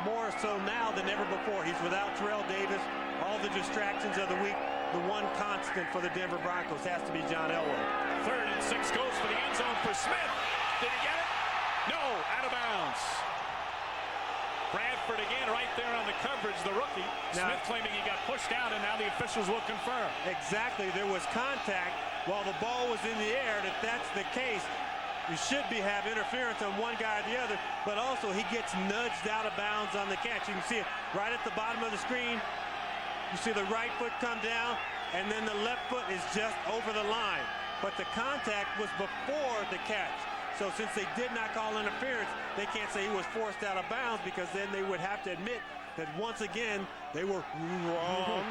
more so now than ever before. He's without Terrell Davis, all the distractions of the week. The one constant for the Denver Broncos has to be John Elway. 3rd and 6 goes for the end zone for Smith. Did he get it? No, out of bounds. Bradford again right there on the coverage, the rookie. Now, Smith claiming he got pushed out, and now the officials will confirm. Exactly. There was contact while the ball was in the air. If that's the case, you should have interference on one guy or the other, but also he gets nudged out of bounds on the catch. You can see it right at the bottom of the screen. You see the right foot come down, and then the left foot is just over the line. But the contact was before the catch. So since they did not call interference, they can't say he was forced out of bounds, because then they would have to admit that once again they were wrong.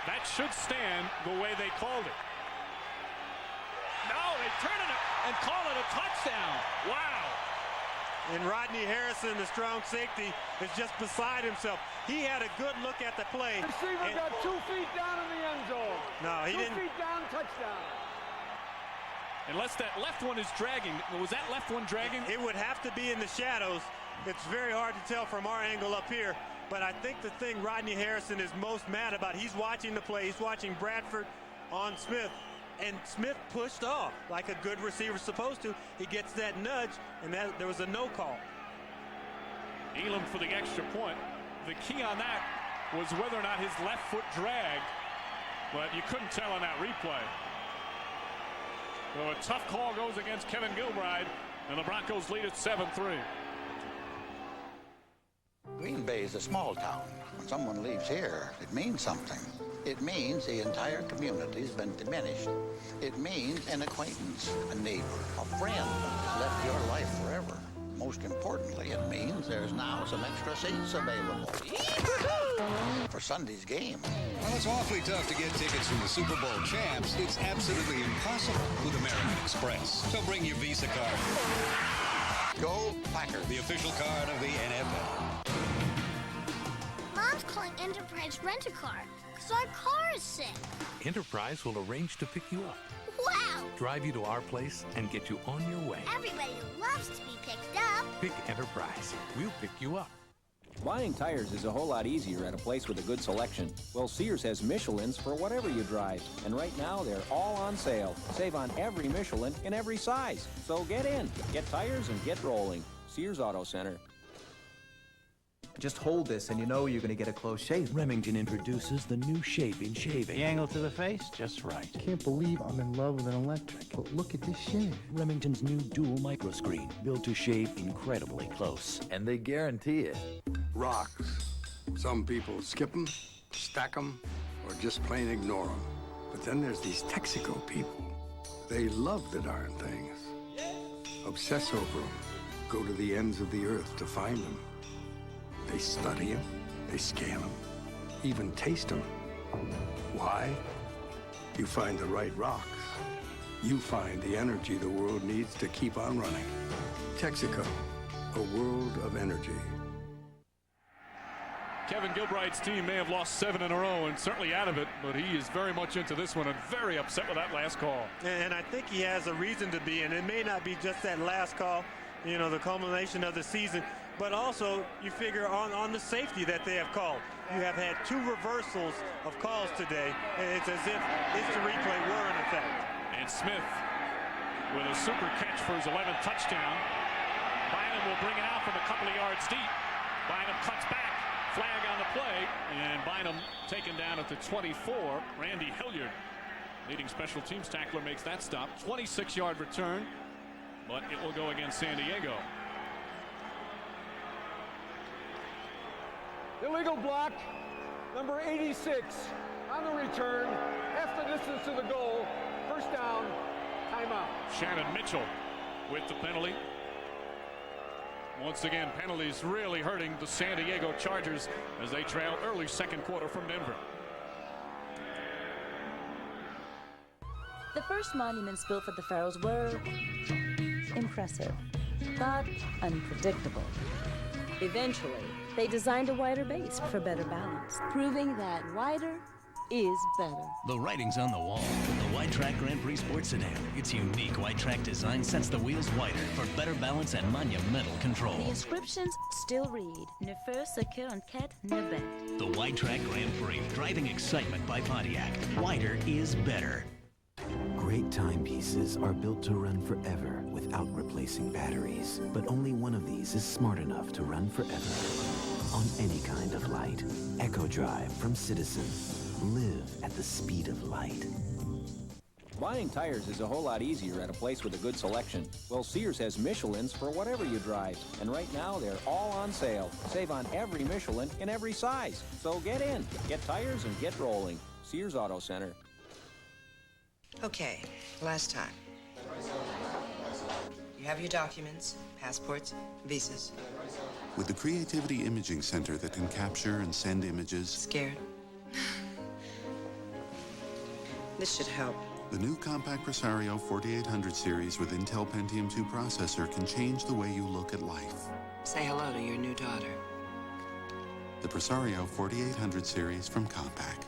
that should stand the way they called it. No, they turn it and call it a touchdown. Wow. And Rodney Harrison, the strong safety, is just beside himself. He had a good look at the play. Receiver got 2 feet down in the end zone. No, he didn't. 2 feet down, touchdown. Unless that left one is dragging. Was that left one dragging? It would have to be in the shadows. It's very hard to tell from our angle up here. But I think the thing Rodney Harrison is most mad about, he's watching the play. He's watching Bradford on Smith. And Smith pushed off like a good receiver's supposed to. He gets that nudge, and there was a no call. Elam for the extra point. The key on that was whether or not his left foot dragged, but you couldn't tell on that replay. So a tough call goes against Kevin Gilbride, and the Broncos lead at 7-3. Green Bay is a small town. When someone leaves here, it means something. It means the entire community's been diminished. It means an acquaintance, a neighbor, a friend has left your life forever. Most importantly, it means there's now some extra seats available for Sunday's game. Well, it's awfully tough to get tickets from the Super Bowl champs. It's absolutely impossible with American Express. So bring your Visa card. Go Packers. The official card of the NFL. Mom's calling Enterprise Rent-A-Car because our car is sick. Enterprise will arrange to pick you up. Wow! Drive you to our place and get you on your way. Everybody loves to be picked up. Pick Enterprise. We'll pick you up. Buying tires is a whole lot easier at a place with a good selection. Well, Sears has Michelin's for whatever you drive. And right now, they're all on sale. Save on every Michelin in every size. So get in, get tires, and get rolling. Sears Auto Center. Just hold this and you know you're going to get a close shave. Remington introduces the new shape in shaving. The angle to the face, just right. Can't believe I'm in love with an electric. But look at this shave. Remington's new dual microscreen, built to shave incredibly close. And they guarantee it. Rocks. Some people skip them, stack them, or just plain ignore them. But then there's these Texaco people. They love the darn things. Obsess over them. Go to the ends of the earth to find them. They study them, they scale them, even taste them. Why? You find the right rocks. You find the energy the world needs to keep on running. Texaco, a world of energy. Kevin Gilbride's team may have lost 7 in a row and certainly out of it, but he is very much into this one and very upset with that last call. And I think he has a reason to be, and it may not be just that last call, you know, the culmination of the season, but also you figure on the safety that they have called. You have had 2 reversals of calls today, and it's as if instant replay were in effect. And Smith with a super catch for his 11th touchdown. Bynum will bring it out from a couple of yards deep. Bynum cuts back, flag on the play, and Bynum taken down at the 24. Randy Hilliard, leading special teams tackler, makes that stop. 26-yard return, but it will go against San Diego. Illegal block, number 86 on the return, half the distance to the goal, first down, timeout. Shannon Mitchell with the penalty. Once again, penalties really hurting the San Diego Chargers as they trail early second quarter from Denver. The first monuments built for the pharaohs were impressive, but unpredictable. Eventually, they designed a wider base for better balance, proving that wider is better. The writing's on the wall with the Wide Track Grand Prix Sports Sedan. Its unique Wide Track design sets the wheels wider for better balance and monumental control. The inscriptions still read, Ne feu ce que en quête ne bête. The Wide Track Grand Prix, driving excitement by Pontiac. Wider is better. Great timepieces are built to run forever without replacing batteries. But only one of these is smart enough to run forever on any kind of light. Echo Drive from Citizen. Live at the speed of light. Buying tires is a whole lot easier at a place with a good selection. Well, Sears has Michelin's for whatever you drive. And right now, they're all on sale. Save on every Michelin in every size. So get in, get tires, and get rolling. Sears Auto Center. Okay, last time. You have your documents, passports, visas. With the Creativity Imaging Center that can capture and send images... Scared? This should help. The new compact Presario 4800 series with Intel Pentium 2 processor can change the way you look at life. Say hello to your new daughter. The Presario 4800 series from Compaq.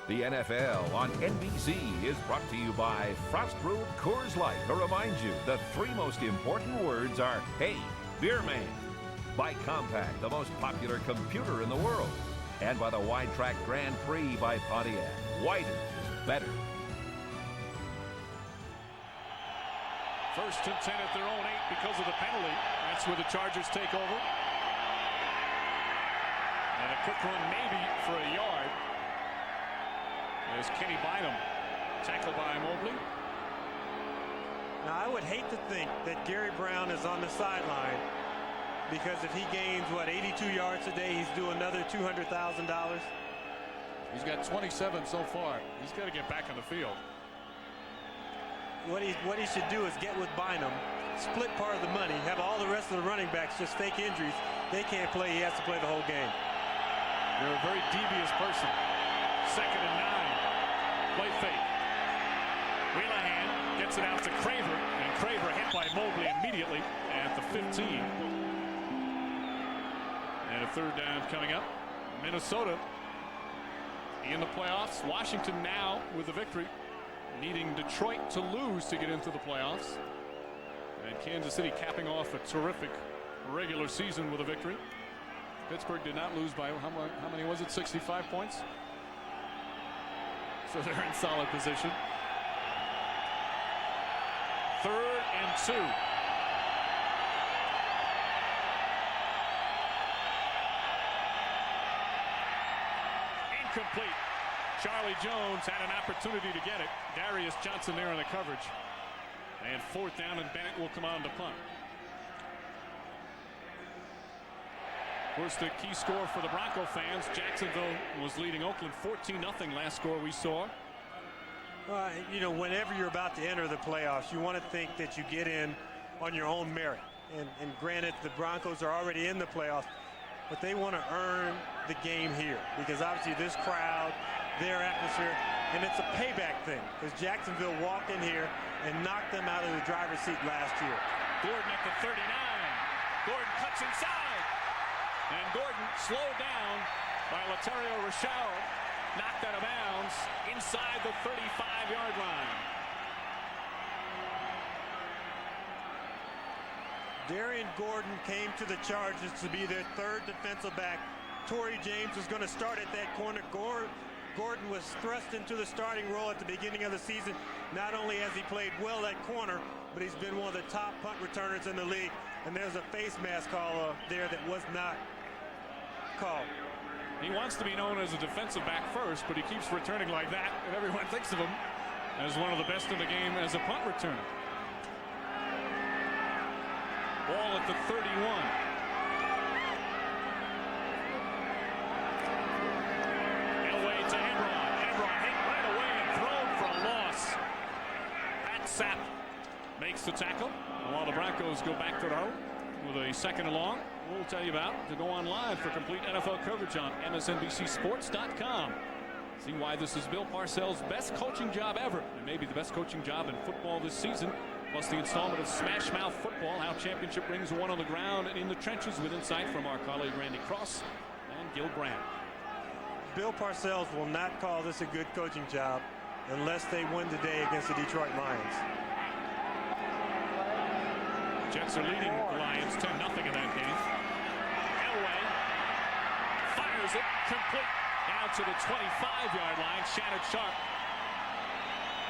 The NFL on NBC is brought to you by Frostproof Coors Light to remind you the 3 most important words are, hey, beer man. By Compaq, the most popular computer in the world. And by the Wide Track Grand Prix by Pontiac. Wider is better. First and 10 at their own 8 because of the penalty. That's where the Chargers take over. And a quick run maybe for a yard. There's Kenny Bynum, tackled by Mobley. Now, I would hate to think that Gary Brown is on the sideline, because if he gains, 82 yards today, he's due another $200,000. He's got 27 so far. He's got to get back on the field. What he should do is get with Bynum, split part of the money, have all the rest of the running backs just fake injuries. They can't play. He has to play the whole game. You're a very devious person. 2nd and 9. Play fake. Wheelahan gets it out to Craver, and Craver hit by Mobley immediately at the 15. And a 3rd down coming up. Minnesota in the playoffs. Washington now with the victory, needing Detroit to lose to get into the playoffs. And Kansas City capping off a terrific regular season with a victory. Pittsburgh did not lose by, how many was it, 65 points? So they're in solid position. 3rd and 2. Incomplete. Charlie Jones had an opportunity to get it. Darius Johnson there in the coverage. And 4th down, and Bennett will come on to punt. Of course, the key score for the Bronco fans, Jacksonville was leading Oakland 14-0 last score we saw. You know, whenever you're about to enter the playoffs, you want to think that you get in on your own merit. And granted, the Broncos are already in the playoffs, but they want to earn the game here because obviously this crowd, their atmosphere, and it's a payback thing because Jacksonville walked in here and knocked them out of the driver's seat last year. Gordon at the 39. Gordon cuts inside. And Gordon slowed down by Laterio Rochelle. Knocked out of bounds inside the 35-yard line. Darian Gordon came to the Chargers to be their 3rd defensive back. Torrey James was going to start at that corner. Gordon was thrust into the starting role at the beginning of the season. Not only has he played well at corner, but he's been one of the top punt returners in the league. And there's a face mask call there that was not called. He wants to be known as a defensive back first, but he keeps returning like that, and everyone thinks of him as one of the best in the game as a punt returner. Ball at the 31. Elway to Ebron. Ebron hit right away and thrown for a loss. Pat Sapp makes the tackle. And while the Broncos go back to throw with a 2nd and long, we'll tell you about to go online for complete NFL coverage on MSNBCSports.com. See why this is Bill Parcells' best coaching job ever, and maybe the best coaching job in football this season. Plus the installment of Smash Mouth Football, how championship rings are won on the ground and in the trenches, with insight from our colleague Randy Cross and Gil Brandt. Bill Parcells will not call this a good coaching job unless they win today against the Detroit Lions. Jets are leading the Lions 10-0 in that game. Elway fires it complete down to the 25-yard line. Shannon Sharpe.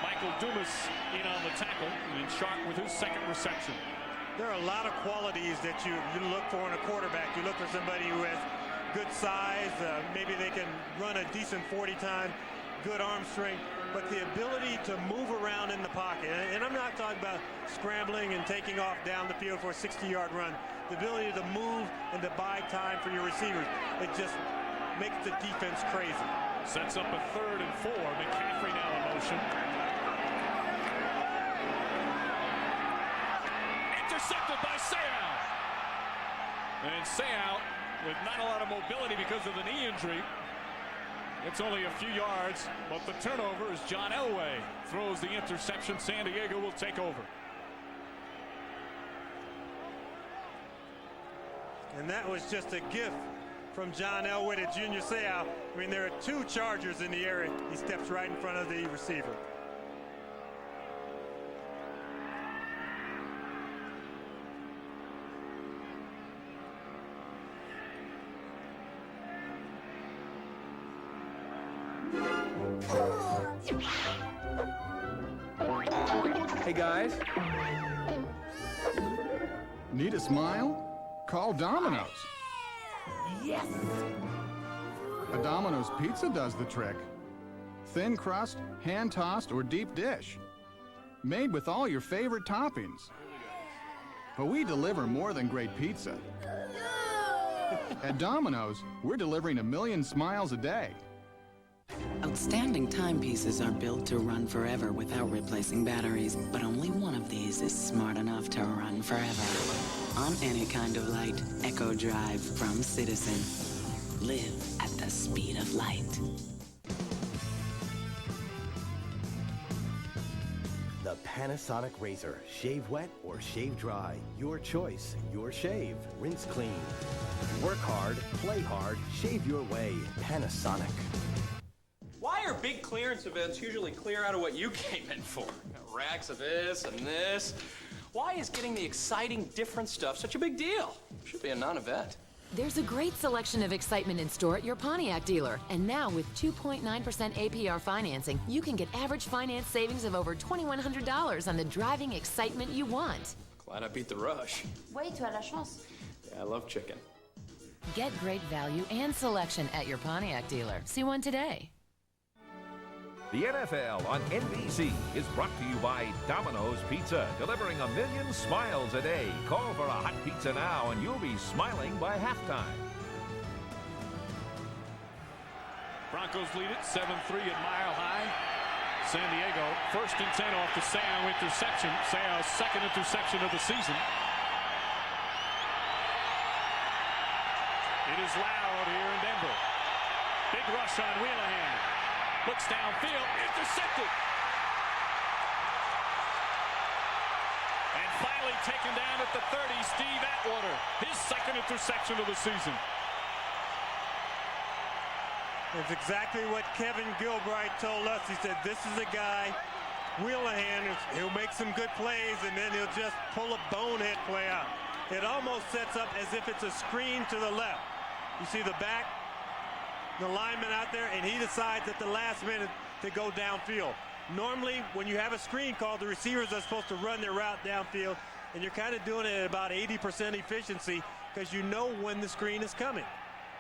Michael Dumas in on the tackle, and Sharpe with his 2nd reception. There are a lot of qualities that you look for in a quarterback. You look for somebody who has good size, maybe they can run a decent 40 time, good arm strength, but the ability to move around in the pocket. And I'm not talking about scrambling and taking off down the field for a 60-yard run. The ability to move and to buy time for your receivers. It just makes the defense crazy. Sets up a 3rd and 4. McCaffrey now in motion. Intercepted by Seau. And Seau, with not a lot of mobility because of the knee injury, it's only a few yards, but the turnover is John Elway throws the interception. San Diego will take over. And that was just a gift from John Elway to Junior Seau. I mean, there are 2 Chargers in the area. He steps right in front of the receiver. Hey guys. Need a smile? Call Domino's. Yes! A Domino's pizza does the trick. Thin crust, hand-tossed, or deep dish. Made with all your favorite toppings. But we deliver more than great pizza. At Domino's, we're delivering 1 million smiles a day. Outstanding timepieces are built to run forever without replacing batteries, but only one of these is smart enough to run forever. On any kind of light, Echo Drive from Citizen. Live at the speed of light. The Panasonic Razor. Shave wet or shave dry. Your choice, your shave. Rinse clean. Work hard, play hard, shave your way. Panasonic. Why are big clearance events usually clear out of what you came in for? Racks of this and this. Why is getting the exciting, different stuff such a big deal? Should be a non-event. There's a great selection of excitement in store at your Pontiac dealer. And now with 2.9% APR financing, you can get average finance savings of over $2,100 on the driving excitement you want. Glad I beat the rush. Oui, tu as la chance. Yeah, I love chicken. Get great value and selection at your Pontiac dealer. See one today. The NFL on NBC is brought to you by Domino's Pizza, delivering 1 million smiles a day. Call for a hot pizza now and you'll be smiling by halftime. Broncos lead it 7-3 at Mile High. San Diego, 1st and 10 off the Seau interception. Seau's 2nd interception of the season. It is loud here in Denver. Big rush on Wheelahan. Looks downfield, intercepted. And finally taken down at the 30, Steve Atwater. His 2nd interception of the season. It's exactly what Kevin Gilbride told us. He said, this is a guy, Wheelahan, he'll make some good plays, and then he'll just pull a bonehead play out. It almost sets up as if it's a screen to the left. You see the back, the lineman out there, and he decides at the last minute to go downfield. Normally, when you have a screen called, the receivers are supposed to run their route downfield, and you're kind of doing it at about 80% efficiency because you know when the screen is coming.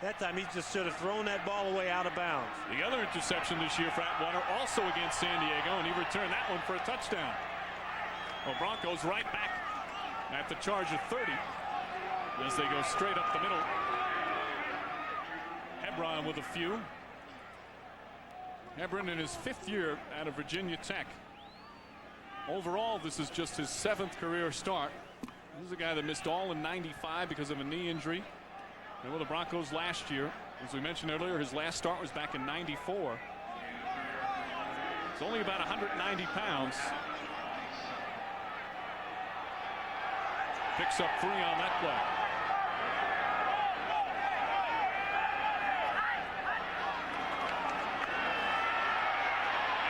That time, he just should have thrown that ball away out of bounds. The other interception this year for Atwater, also against San Diego, and he returned that one for a touchdown. Well, Broncos right back at the Charger 30 as they go straight up the middle. Hebron with a few. Hebron in his 5th year out of Virginia Tech. Overall, this is just his 7th career start. This is a guy that missed all in '95 because of a knee injury. And with the Broncos last year, as we mentioned earlier, his last start was back in '94. It's only about 190 pounds. Picks up 3 on that play.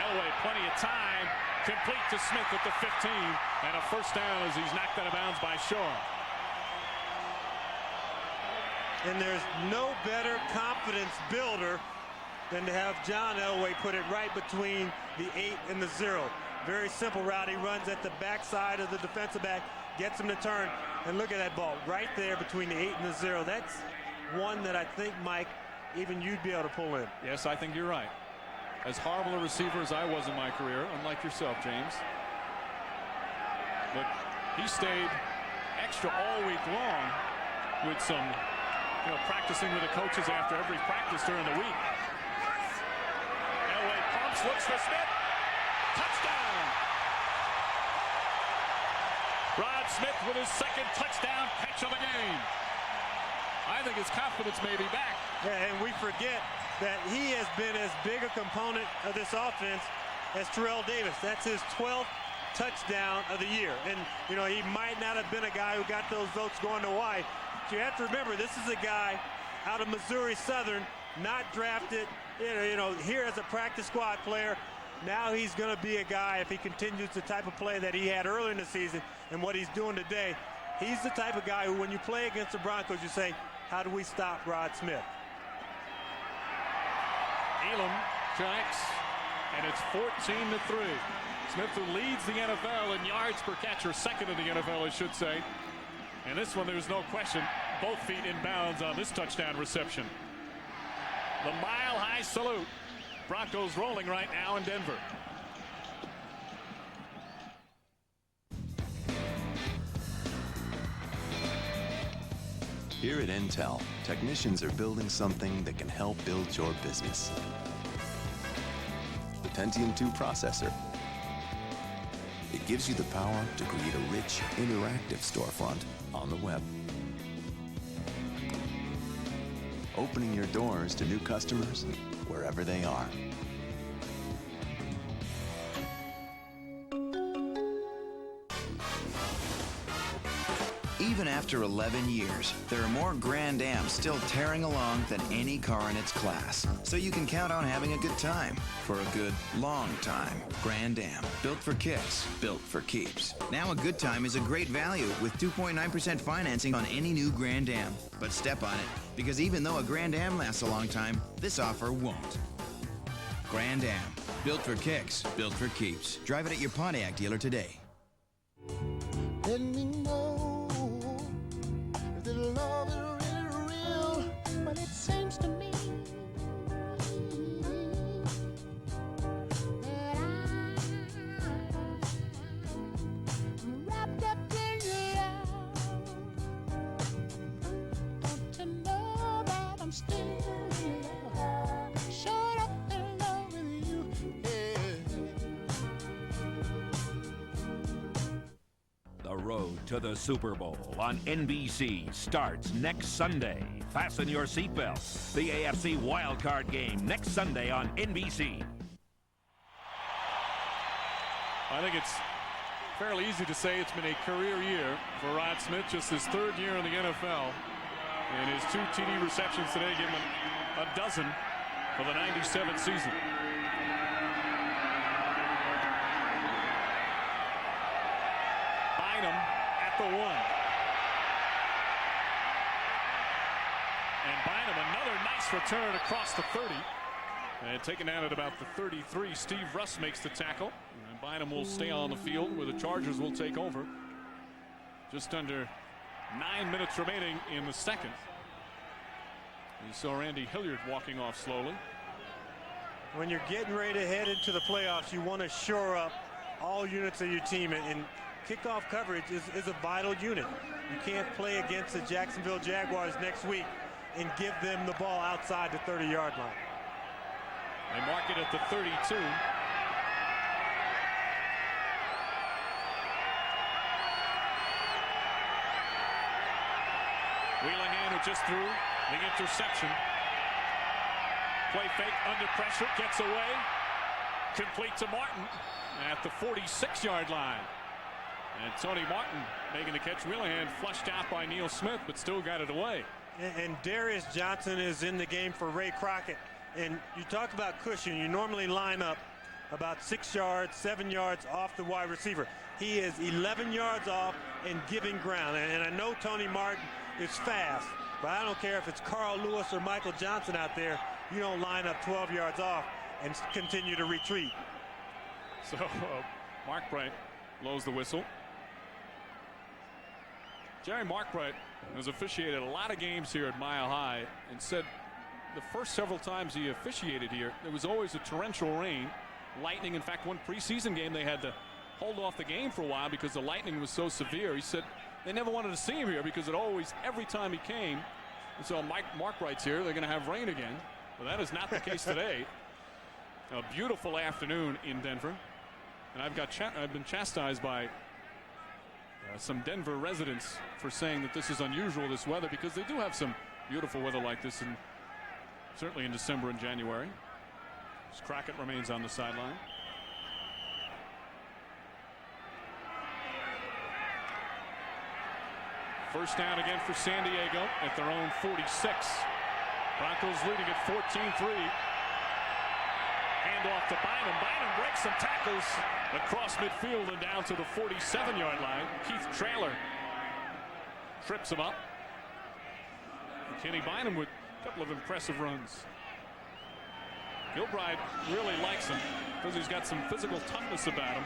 Elway, plenty of time. Complete to Smith at the 15. And a first down as he's knocked out of bounds by Shaw. And there's no better confidence builder than to have John Elway put it right between the 8 and the 0. Very simple route. He runs at the backside of the defensive back, gets him to turn, and look at that ball right there between the 8 and the 0. That's one that I think, Mike, even you'd be able to pull in. Yes, I think you're right. As horrible a receiver as I was in my career, unlike yourself, James. But he stayed extra all week long with some practicing with the coaches after every practice during the week. Elway pumps, looks for Smith. Touchdown! Rod Smith with his 2nd touchdown catch of the game. I think his confidence may be back. Yeah, and we forget that he has been as big a component of this offense as Terrell Davis. That's his 12th touchdown of the year. And, he might not have been a guy who got those votes going to Hawaii. You have to remember, this is a guy out of Missouri Southern, not drafted, here as a practice squad player. Now he's going to be a guy, if he continues the type of play that he had earlier in the season and what he's doing today, he's the type of guy who, when you play against the Broncos, you say, how do we stop Rod Smith? Elam tracks, and it's 14-3. Smith, who leads the NFL in yards per catch, or 2nd in the NFL, I should say. And this one, there's no question, both feet in bounds on this touchdown reception. The mile-high salute. Broncos rolling right now in Denver. Here at Intel, technicians are building something that can help build your business. The Pentium 2 processor. It gives you the power to create a rich, interactive storefront on the web. Opening your doors to new customers wherever they are. Even after After 11 years, there are more Grand Ams still tearing along than any car in its class. So you can count on having a good time for a good, long time. Grand Am, built for kicks, built for keeps. Now a good time is a great value with 2.9% financing on any new Grand Am. But step on it, because even though a Grand Am lasts a long time, this offer won't. Grand Am, built for kicks, built for keeps. Drive it at your Pontiac dealer today. Let me know if the love is really real, but it seems to me that I'm wrapped up in love. Don't you know that I'm still in love? Shut up in love with you, The road to the Super Bowl on NBC starts next Sunday. Fasten your seatbelts. The AFC wildcard game next Sunday on NBC. I think it's fairly easy to say it's been a career year for Rod Smith, just his third year in the NFL. And his 2 TD receptions today give him a dozen for the 97th season. Bynum at the 1. And Bynum, another nice return across the 30. And taken down at about the 33. Steve Russ makes the tackle. And Bynum will stay on the field where the Chargers will take over. Just under 9 minutes remaining in the second. You saw Randy Hilliard walking off slowly. When you're getting ready to head into the playoffs, you want to shore up all units of your team. And kickoff coverage is a vital unit. You can't play against the Jacksonville Jaguars next week and give them the ball outside the 30-yard line. They mark it at the 32. Wheelingham, who just threw the interception. Play fake under pressure, gets away. Complete to Martin at the 46-yard line. And Tony Martin making the catch. Wheelingham flushed out by Neil Smith, but still got it away. And Darius Johnson is in the game for Ray Crockett. And you talk about cushion. You normally line up about 6 yards, 7 yards off the wide receiver. He is 11 yards off and giving ground. And I know Tony Martin is fast, but I don't care if it's Carl Lewis or Michael Johnson out there. You don't line up 12 yards off and continue to retreat. So Mark Bright blows the whistle. Jerry Markbright has officiated a lot of games here at Mile High and said the first several times he officiated here, there was always a torrential rain, lightning. In fact, one preseason game they had to hold off the game for a while because the lightning was so severe. He said they never wanted to see him here because it always, every time he came, and so Markbright's here, they're going to have rain again. Well, that is not the case today. A beautiful afternoon in Denver, and I've been chastised by some Denver residents for saying that this is unusual, this weather, because they do have some beautiful weather like this, and certainly in December and January. As Crockett remains on the sideline. First down again for San Diego at their own 46. Broncos leading at 14-3. Hand off to Bynum. Bynum breaks some tackles across midfield and down to the 47-yard line. Keith Traylor trips him up. And Kenny Bynum with a couple of impressive runs. Gilbride really likes him because he's got some physical toughness about him.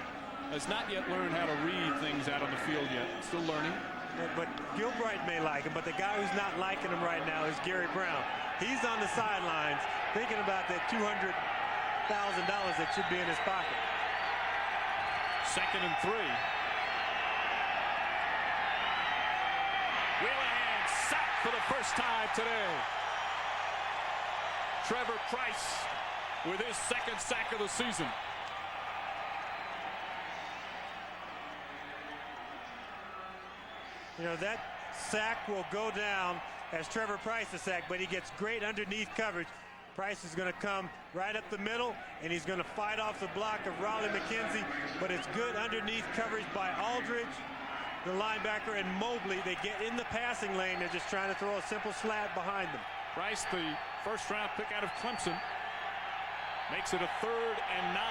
Has not yet learned how to read things out on the field yet. Still learning. But Gilbride may like him, but the guy who's not liking him right now is Gary Brown. He's on the sidelines thinking about that $200,000 that should be in his pocket. 2nd and 3. Wheelingham sacked for the first time today. Trevor Price with his 2nd sack of the season. You know, that sack will go down as Trevor Price is sacked, but he gets great underneath coverage. Price is going to come right up the middle, and he's going to fight off the block of Raleigh McKenzie, but it's good underneath coverage by Aldridge the linebacker and Mobley. They get in the passing lane. They're just trying to throw a simple slant behind them. Bryce, the first-round pick out of Clemson, makes it a 3rd and 9.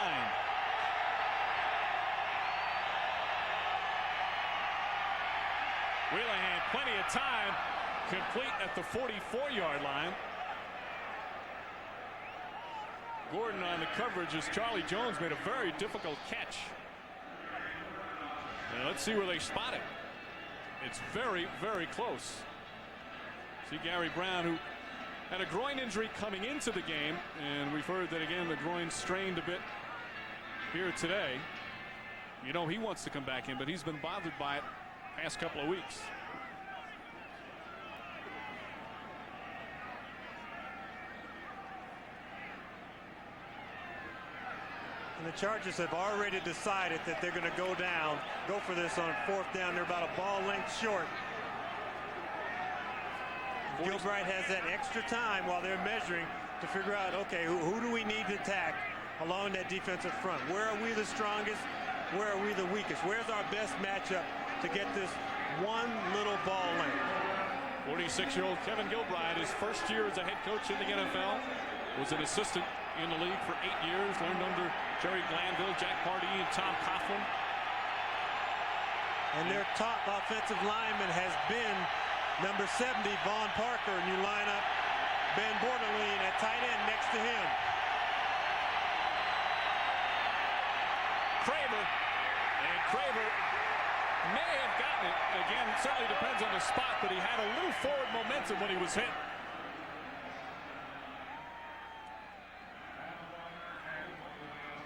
Wheelahan, plenty of time, complete at the 44-yard line. Gordon on the coverage as Charlie Jones made a very difficult catch. And let's see where they spot it. It's very, very close. See Gary Brown, who had a groin injury coming into the game, and we've heard that again the groin strained a bit here today. You know he wants to come back in, but he's been bothered by it past couple of weeks. And the Chargers have already decided that they're going to go for this on 4th down. They're about a ball length short. Gilbride has that extra time while they're measuring to figure out, okay, who do we need to attack along that defensive front? Where are we the strongest? Where are we the weakest? Where's our best matchup to get this one little ball length? 46-year-old Kevin Gilbride, his first year as a head coach in the NFL, was an assistant in the league for 8 years, learned under Jerry Glanville, Jack Pardee, and Tom Coughlin. And their top offensive lineman has been number 70, Vaughn Parker, and you line up Ben Bordelin at tight end next to him. Craver may have gotten it. Again, it certainly depends on the spot, but he had a little forward momentum when he was hit.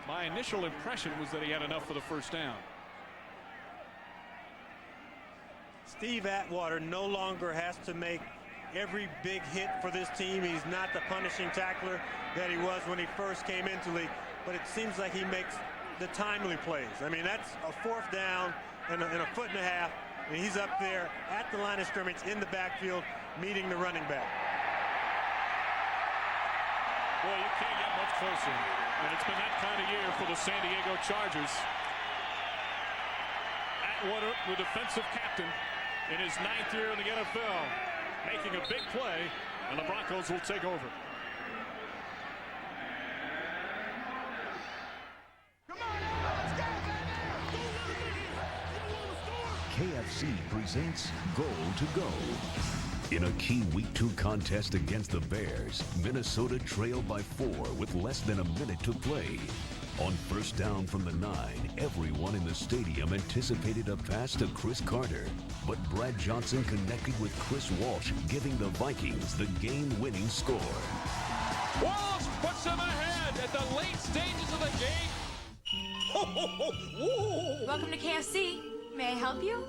My initial impression was that he had enough for the first down. Steve Atwater no longer has to make every big hit for this team. He's not the punishing tackler that he was when he first came into the league, but it seems like he makes the timely plays. I mean, that's a 4th down and a 1.5 foot, and he's up there at the line of scrimmage in the backfield meeting the running back. Boy, you can't get much closer. And it's been that kind of year for the San Diego Chargers. Atwater, the defensive captain, in his 9th year in the NFL, making a big play, and the Broncos will take over. KFC presents Goal to Go. In a key Week 2 contest against the Bears, Minnesota trailed by 4 with less than a minute to play. On 1st down from the 9, everyone in the stadium anticipated a pass to Chris Carter. But Brad Johnson connected with Chris Walsh, giving the Vikings the game-winning score. Walsh puts them ahead at the late stages of the game. Ho, ho, ho. Whoa. Welcome to KFC. May I help you?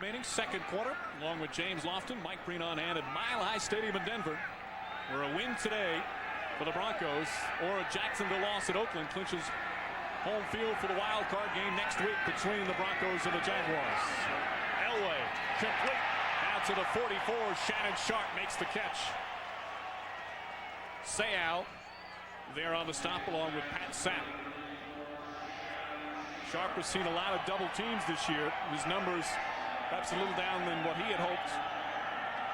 Remaining 2nd quarter, along with James Lofton, Mike Breen on hand at Mile High Stadium in Denver, where a win today for the Broncos or a Jacksonville loss at Oakland clinches home field for the wild card game next week between the Broncos and the Jaguars. Elway complete out to the 44. Shannon Sharpe makes the catch. Seau there on the stop along with Pat Sapp. Sharpe has seen a lot of double teams this year. His numbers perhaps a little down than what he had hoped,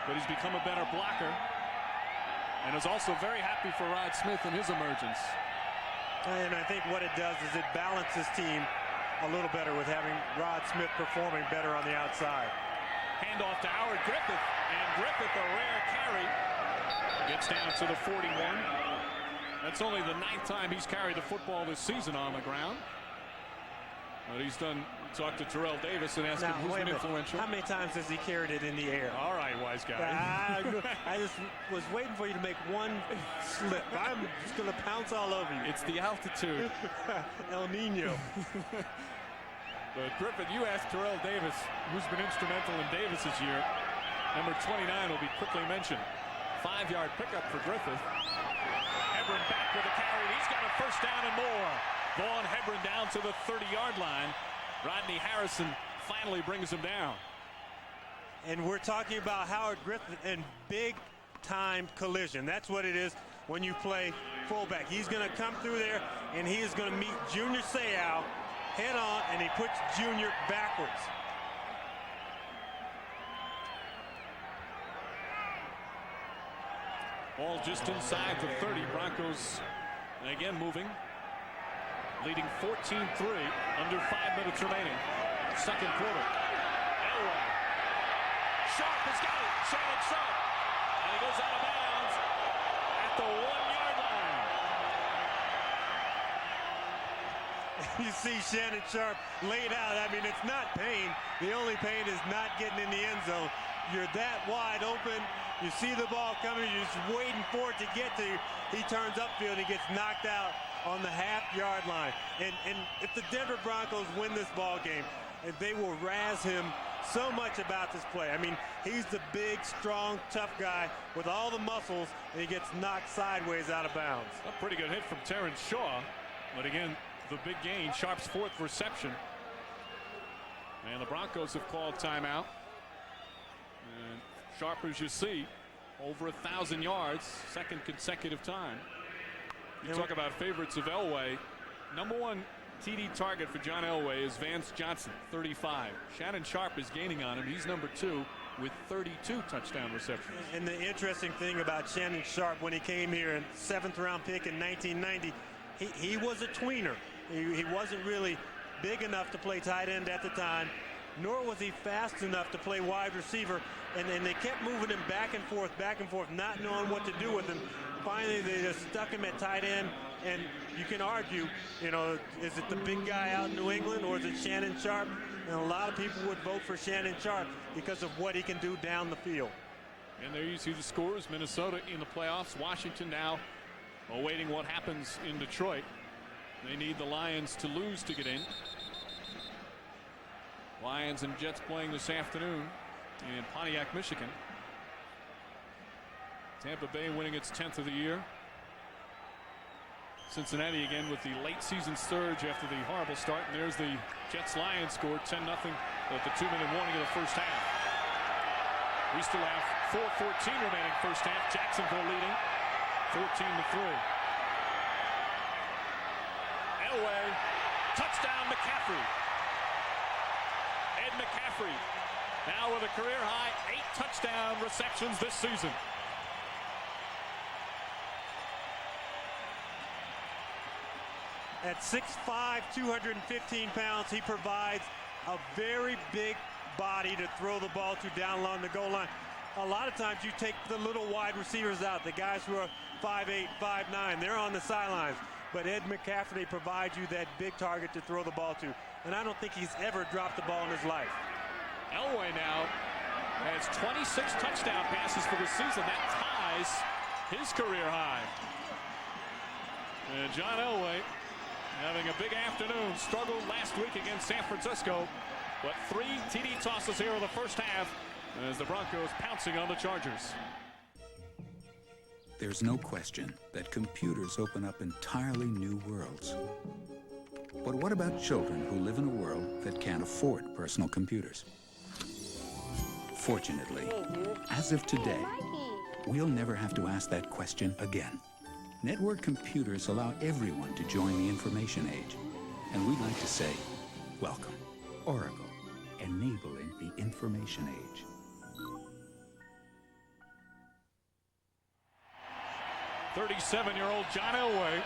but he's become a better blocker and is also very happy for Rod Smith in his emergence. And I think what it does is it balances team a little better with having Rod Smith performing better on the outside. Handoff to Howard Griffith, and Griffith, a rare carry, gets down to the 41. That's only the 9th time he's carried the football this season on the ground. But he's talked to Terrell Davis and asked him who's been influential. How many times has he carried it in the air? All right, wise guy. I just was waiting for you to make one slip. I'm just going to pounce all over you. It's the altitude. El Nino. But Griffith, you asked Terrell Davis who's been instrumental in Davis's year. Number 29 will be quickly mentioned. 5-yard pickup for Griffith. Hebron back with a carry. He's got a 1st down and more. Vaughn Hebron down to the 30-yard line. Rodney Harrison finally brings him down. And we're talking about Howard Griffith and big-time collision. That's what it is when you play fullback. He's going to come through there, and he is going to meet Junior Seau head on, and he puts Junior backwards. Ball just inside the 30. Broncos again moving. Leading 14-3. Under 5 minutes remaining. Second quarter. Elway. Sharpe has got it. Shannon Sharpe. And he goes out of bounds at the 1-yard line. You see Shannon Sharpe laid out. I mean, it's not pain. The only pain is not getting in the end zone. You're that wide open. You see the ball coming. You're just waiting for it to get to you. He turns upfield and he gets knocked out on the half-yard line. And if the Denver Broncos win this ball game, they will razz him so much about this play. I mean, he's the big, strong, tough guy with all the muscles, and he gets knocked sideways out of bounds. A pretty good hit from Terrence Shaw. But again, the big gain, Sharpe's 4th reception. And the Broncos have called timeout. And Sharpe, as you see, over 1,000 yards, 2nd consecutive time. You talk about favorites of Elway. Number 1 TD target for John Elway is Vance Johnson, 35. Shannon Sharpe is gaining on him. He's number 2 with 32 touchdown receptions. And the interesting thing about Shannon Sharpe, when he came here, in 7th round pick in 1990, he was a tweener. He wasn't really big enough to play tight end at the time, nor was he fast enough to play wide receiver. And they kept moving him back and forth, not knowing what to do with him. Finally, they just stuck him at tight end. And you can argue, you know, is it the big guy out in New England or is it Shannon Sharpe? And a lot of people would vote for Shannon Sharpe because of what he can do down the field. And there you see the scores. Minnesota in the playoffs. Washington now awaiting what happens in Detroit. They need the Lions to lose to get in. Lions and Jets playing this afternoon in Pontiac, Michigan. Tampa Bay winning its 10th of the year. Cincinnati again with the late season surge after the horrible start. And there's the Jets-Lions score 10-0 at the 2-minute warning of the first half. We still have 4:14 remaining first half. Jacksonville leading 14-3. Elway, touchdown McCaffrey. Ed McCaffrey now with a career high 8 touchdown receptions this season. At 6'5", 215 pounds, he provides a very big body to throw the ball to down along the goal line. A lot of times you take the little wide receivers out, the guys who are 5'8", 5'9", they're on the sidelines. But Ed McCaffrey provides you that big target to throw the ball to. And I don't think he's ever dropped the ball in his life. Elway now has 26 touchdown passes for the season. That ties his career high. And John Elway having a big afternoon. Struggled last week against San Francisco. But 3 TD tosses here in the first half as the Broncos pouncing on the Chargers. There's no question that computers open up entirely new worlds. But what about children who live in a world that can't afford personal computers? Fortunately, as of today, we'll never have to ask that question again. Network computers allow everyone to join the information age. And we'd like to say, welcome, Oracle, enabling the information age. .37-year-old John Elway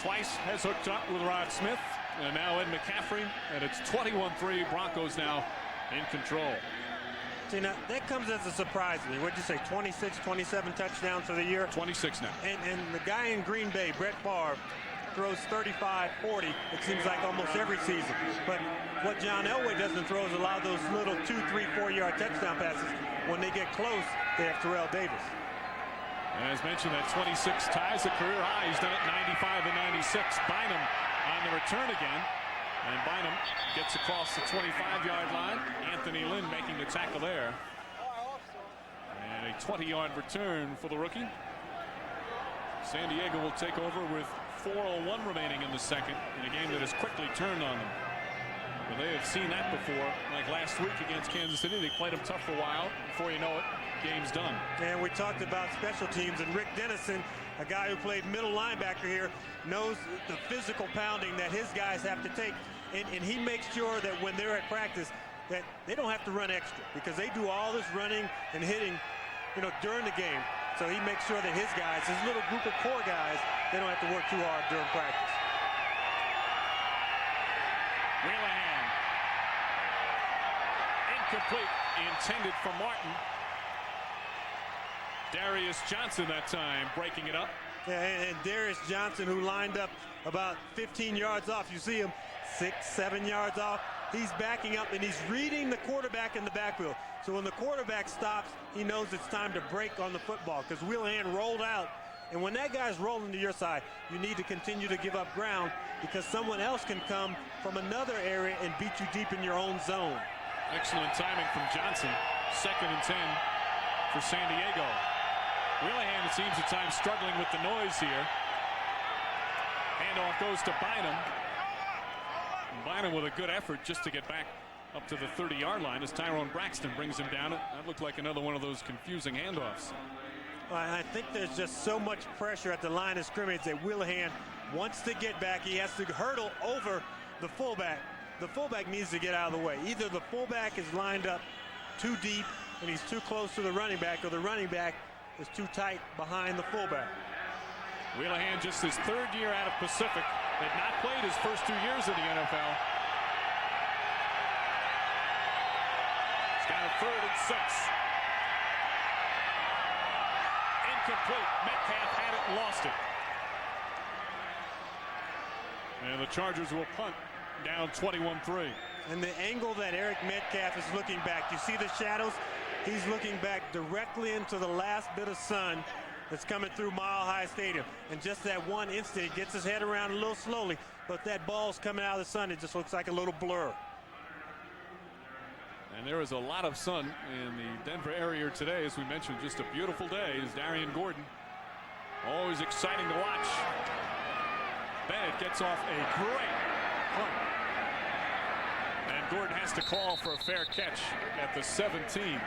twice has hooked up with Rod Smith, and now Ed McCaffrey, and it's 21-3. Broncos now in control. See, now, that comes as a surprise to me. What'd you say, 26, 27 touchdowns for the year? 26 now. And the guy in Green Bay, Brett Favre, throws 35, 40, it seems like almost every season. But what John Elway doesn't throw is a lot of those little 2, 3, 4-yard touchdown passes. When they get close, they have Terrell Davis. As mentioned, that 26 ties the career high. He's done it 95 and 96. Bynum on the return again. And Bynum gets across the 25-yard line. Anthony Lynn making the tackle there. And a 20-yard return for the rookie. San Diego will take over with 4:01 remaining in the second in a game that has quickly turned on them. Well, they have seen that before, like last week against Kansas City. They played them tough for a while. Before you know it, game's done. And we talked about special teams, and Rick Dennison, a guy who played middle linebacker here, knows the physical pounding that his guys have to take. And he makes sure that when they're at practice that they don't have to run extra, because they do all this running and hitting, during the game. So he makes sure that his guys, his little group of core guys, they don't have to work too hard during practice. Wheelahan. Incomplete. Intended for Martin. Darius Johnson that time breaking it up. Yeah, and Darius Johnson, who lined up about 15 yards off. You see him 6, 7 yards off. He's backing up, and he's reading the quarterback in the backfield. So when the quarterback stops, he knows it's time to break on the football, because Wheelahan rolled out. And when that guy's rolling to your side, you need to continue to give up ground, because someone else can come from another area and beat you deep in your own zone. Excellent timing from Johnson. 2nd and 10 for San Diego. Wheelahan, it seems at times, struggling with the noise here. Handoff goes to Bynum. Bynum with a good effort just to get back up to the 30-yard line as Tyrone Braxton brings him down. That looked like another one of those confusing handoffs. Well, I think there's just so much pressure at the line of scrimmage that Wheelahan wants to get back. He has to hurdle over the fullback. The fullback needs to get out of the way. Either the fullback is lined up too deep and he's too close to the running back, or the running back is too tight behind the fullback. Wheelahan, just his 3rd year out of Pacific, had not played his first 2 years in the NFL. He's got a 3rd and 6. Incomplete. Metcalf had it and lost it. And the Chargers will punt down 21-3. And the angle that Eric Metcalf is looking back, you see the shadows? He's looking back directly into the last bit of sun that's coming through Mile High Stadium. And just that one instant, he gets his head around a little slowly, but that ball's coming out of the sun. It just looks like a little blur. And there is a lot of sun in the Denver area today. As we mentioned, just a beautiful day is Darian Gordon. Always exciting to watch. Bennett gets off a great punt. And Gordon has to call for a fair catch at the 17.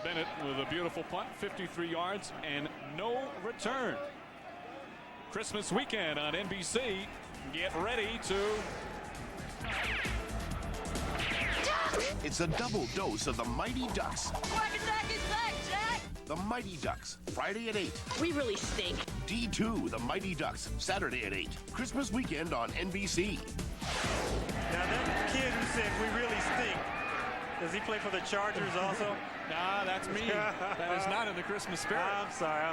Bennett with a beautiful punt, 53 yards and no return. Christmas weekend on NBC. Get ready to... It's a double dose of the Mighty Ducks. Quack attack is back, Jack! The Mighty Ducks, Friday at 8. We really stink. D2, The Mighty Ducks, Saturday at 8. Christmas weekend on NBC. Now that kid who said we really stink, does he play for the Chargers also? Nah, that's me. That is not in the Christmas spirit. I'm sorry.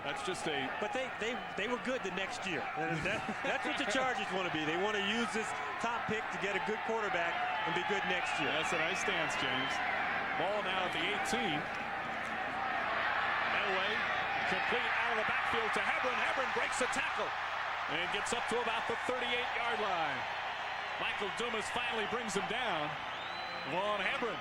That's just a... But they were good the next year. That's what the Chargers want to be. They want to use this top pick to get a good quarterback and be good next year. That's a nice stance, James. Ball now at the 18. Elway, complete out of the backfield to Hebron. Hebron breaks a tackle and gets up to about the 38-yard line. Michael Dumas finally brings him down. Vaughn Hebron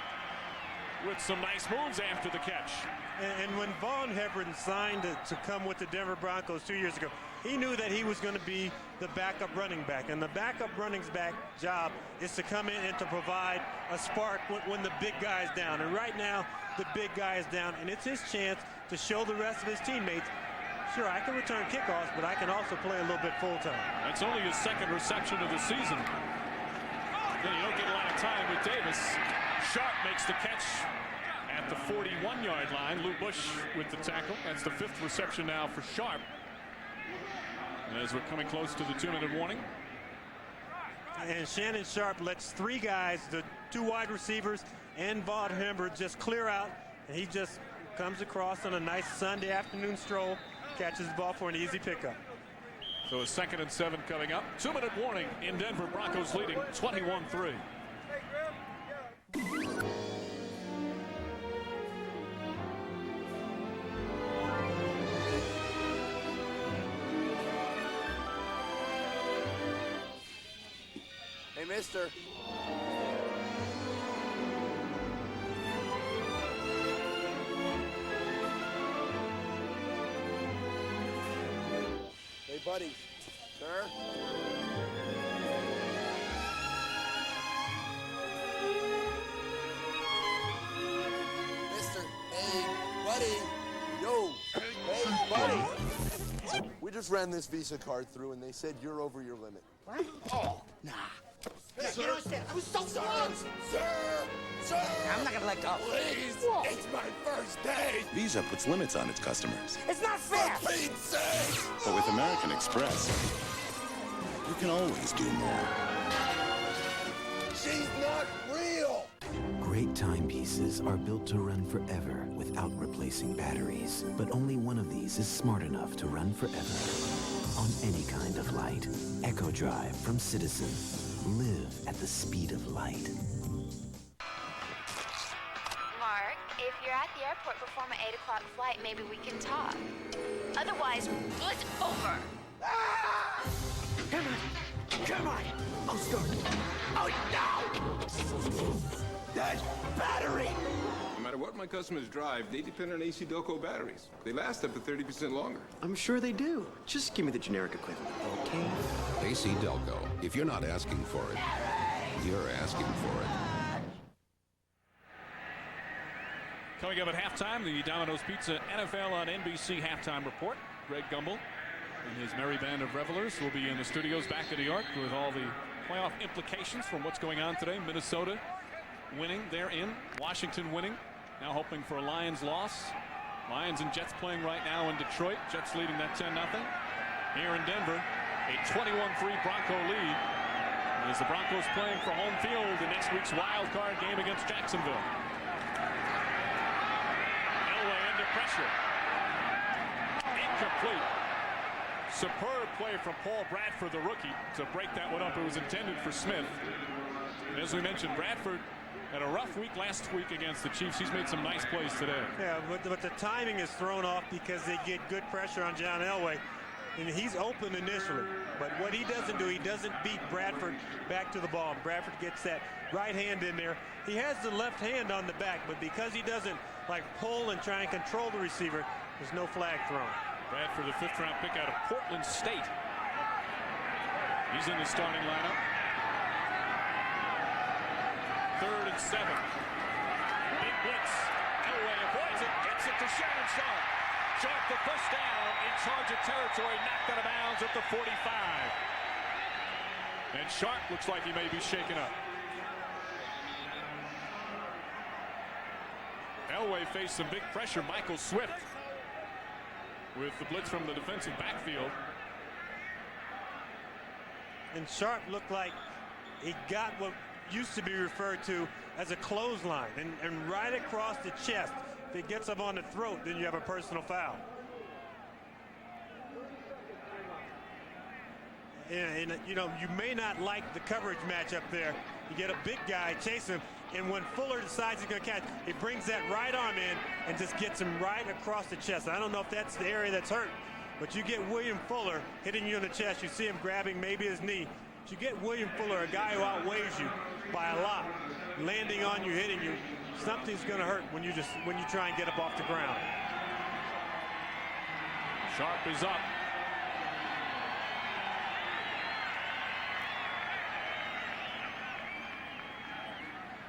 with some nice moves after the catch. And when Vaughn Hebron signed to come with the Denver Broncos 2 years ago, he knew that he was going to be the backup running back. And the backup running back job is to come in and to provide a spark when the big guy is down. And right now, the big guy is down, and it's his chance to show the rest of his teammates, sure, I can return kickoffs, but I can also play a little bit full-time. That's only his 2nd reception of the season. Then you don't get a lot of time with Davis. Sharpe makes the catch at the 41-yard line. Lou Bush with the tackle. That's the 5th reception now for Sharpe. As we're coming close to the 2-minute warning. And Shannon Sharpe lets 3 guys, the 2 wide receivers and Vaughn Hebron, just clear out. And he just comes across on a nice Sunday afternoon stroll, catches the ball for an easy pickup. So a 2nd and 7 coming up. 2-minute warning in Denver. Broncos leading 21-3. Hey, mister. Hey, buddy. Sir? Buddy, we just ran this Visa card through and they said you're over your limit. What? Oh, nah. Sir, you don't understand. I was so close. Sir! I'm not gonna let go. Please! Whoa. It's my first day! Visa puts limits on its customers. It's not fair. For Pete's sake! But with American Express, you can always do more. She's not real! Great timepieces are built to run forever without replacing batteries. But only one of these is smart enough to run forever. On any kind of light. Echo Drive from Citizen. Live at the speed of light. Mark, if you're at the airport before my 8 o'clock flight, maybe we can talk. Otherwise, it's over. Ah! Come on. Oh, start. Oh, no! That battery! No matter what my customers drive, they depend on AC Delco batteries. They last up to 30% longer. I'm sure they do. Just give me the generic equivalent, okay? AC Delco. If you're not asking for it, you're asking for it. Coming up at halftime, the Domino's Pizza NFL on NBC halftime report. Greg Gumbel and his merry band of revelers will be in the studios back in New York with all the playoff implications from what's going on today. Minnesota winning, they're in. Washington winning, now hoping for a Lions loss. Lions and Jets playing right now in Detroit. Jets leading that 10-0. Here in Denver, a 21-3 Bronco lead as the Broncos playing for home field in next week's wild card game against Jacksonville. Elway under pressure. Incomplete. Superb play from Paul Bradford, the rookie, to break that one up. It was intended for Smith. And as we mentioned, Bradford had a rough week last week against the Chiefs. He's made some nice plays today. Yeah, but the timing is thrown off because they get good pressure on John Elway. And he's open initially. But what he doesn't do, he doesn't beat Bradford back to the ball. Bradford gets that right hand in there. He has the left hand on the back, but because he doesn't like pull and try and control the receiver, there's no flag thrown. Bradford, the 5th-round pick out of Portland State. He's in the starting lineup. 3rd and 7. Big blitz. Elway avoids it, gets it to Shannon Sharpe. Sharpe the first down, in charge of territory, knocked out of bounds at the 45. And Sharpe looks like he may be shaken up. Elway faced some big pressure. Michael Swift with the blitz from the defensive backfield. And Sharpe looked like he got what used to be referred to as a clothesline. And right across the chest. If it gets up on the throat, then you have a personal foul. And you know, you may not like the coverage matchup there. You get a big guy chase him, and when Fuller decides he's going to catch, he brings that right arm in and just gets him right across the chest. I don't know if that's the area that's hurt, but you get William Fuller hitting you in the chest. You see him grabbing maybe his knee. But you get William Fuller, a guy who outweighs you by a lot, landing on you, hitting you. Something's going to hurt when you try and get up off the ground. Sharpe is up.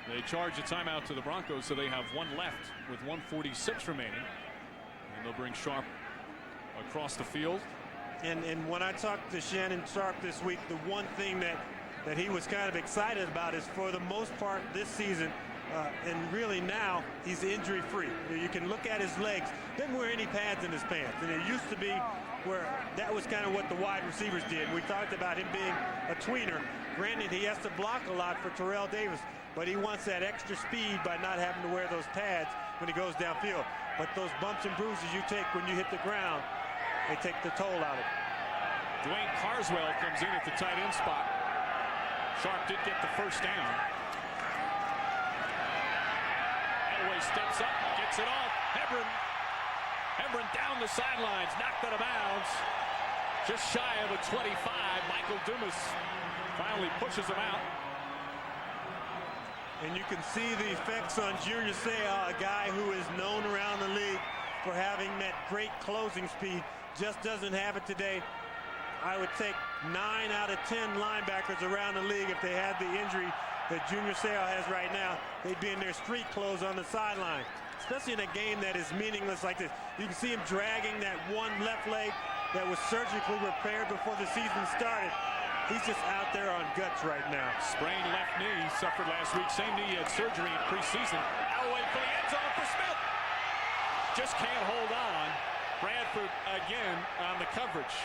They charge a timeout to the Broncos, so they have one left with 1:46 remaining. And they'll bring Sharpe across the field. And when I talked to Shannon Sharpe this week, the one thing that he was kind of excited about is, for the most part this season, and really now, he's injury-free. You can look at his legs. Doesn't wear any pads in his pants. And it used to be where that was kind of what the wide receivers did. We talked about him being a tweener. Granted, he has to block a lot for Terrell Davis, but he wants that extra speed by not having to wear those pads when he goes downfield. But those bumps and bruises you take when you hit the ground, they take the toll out of it. Dwayne Carswell comes in at the tight end spot. Sharpe did get the first down. Elway steps up, gets it off. Hebron down the sidelines, knocked out of bounds. Just shy of a 25. Michael Dumas finally pushes him out. And you can see the effects on Junior Seau, a guy who is known around the league for having that great closing speed. Just doesn't have it today. I would take 9 out of 10 linebackers around the league, if they had the injury that Junior Seau has right now, they'd be in their street clothes on the sideline. especially in a game that is meaningless like this. You can see him dragging that one left leg that was surgically repaired before the season started. He's just out there on guts right now. Sprained left knee, suffered last week. Same knee, he had surgery in preseason. Elway for the end zone for Smith. Just can't hold on. Bradford again on the coverage.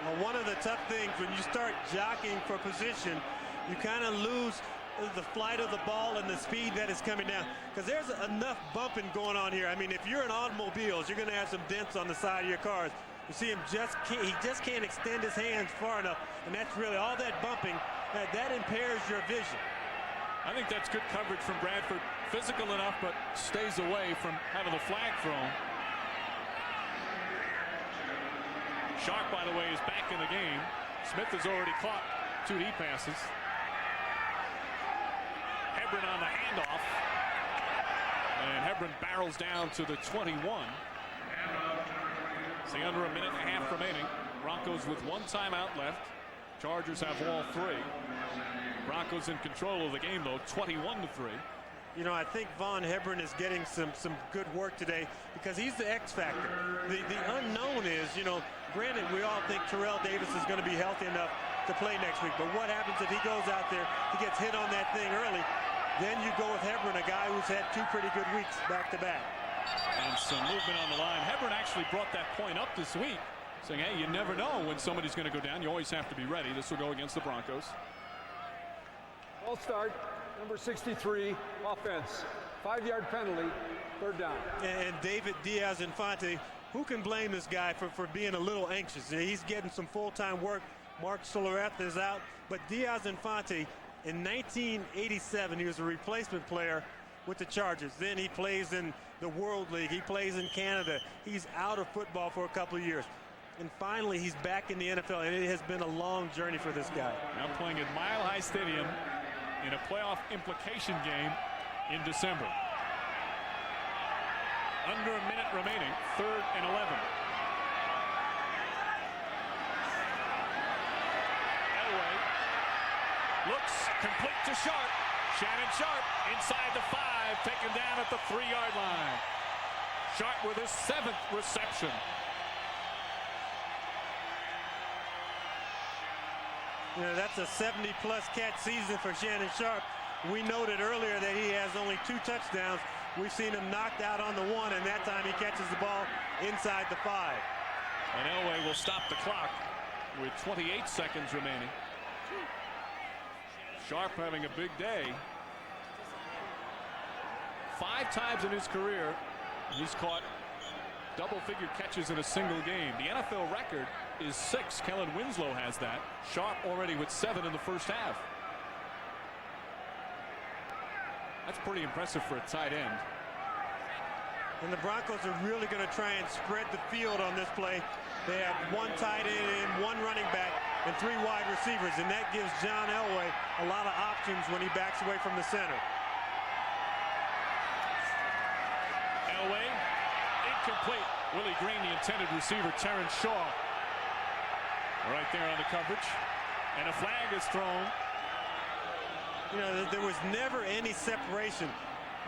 Well, one of the tough things when you start jockeying for position, you kind of lose the flight of the ball and the speed that is coming down, because there's enough bumping going on here. I mean, if you're in automobiles, you're going to have some dents on the side of your cars. You see him he just can't extend his hands far enough, and that's really all that bumping that impairs your vision. I think that's good coverage from Bradford. Physical enough, but stays away from having the flag thrown. Sharpe, by the way, is back in the game. Smith has already caught 2 deep passes. Hebron on the handoff. And Hebron barrels down to the 21. See, under a minute and a half remaining. Broncos with 1 timeout left. Chargers have all 3. Broncos in control of the game, though, 21-3. You know, I think Von Hebron is getting some good work today because he's the X factor. The unknown is, you know, granted, we all think Terrell Davis is going to be healthy enough to play next week. But what happens if he goes out there, he gets hit on that thing early? Then you go with Hebron, a guy who's had 2 pretty good weeks back-to-back. And some movement on the line. Hebron actually brought that point up this week, saying, hey, you never know when somebody's going to go down. You always have to be ready. This will go against the Broncos. Ball start, number 63, offense. 5-yard penalty, 3rd down. And David Diaz-Infante, who can blame this guy for being a little anxious? He's getting some full-time work. Mark Solereth is out. But Diaz-Infante, in 1987, he was a replacement player with the Chargers. Then he plays in the World League. He plays in Canada. He's out of football for a couple of years. And finally, he's back in the NFL, and it has been a long journey for this guy. Now playing at Mile High Stadium in a playoff implication game in December. Under a minute remaining, 3rd and 11. Elway looks complete to Sharpe. Shannon Sharpe inside the 5, taken down at the 3-yard line. Sharpe with his 7th reception. You know, that's a 70-plus catch season for Shannon Sharpe. We noted earlier that he has only 2 touchdowns. We've seen him knocked out on the 1, and that time he catches the ball inside the 5. And Elway will stop the clock with 28 seconds remaining. Sharpe having a big day. 5 times in his career, he's caught double-figure catches in a single game. The NFL record is 6. Kellen Winslow has that. Sharpe already with 7 in the first half. That's pretty impressive for a tight end. And the Broncos are really going to try and spread the field on this play. They have 1 tight end, 1 running back, and 3 wide receivers, and that gives John Elway a lot of options when he backs away from the center. Elway, incomplete. Willie Green, the intended receiver, Terrence Shaw. Right there on the coverage. And a flag is thrown. You know, there was never any separation.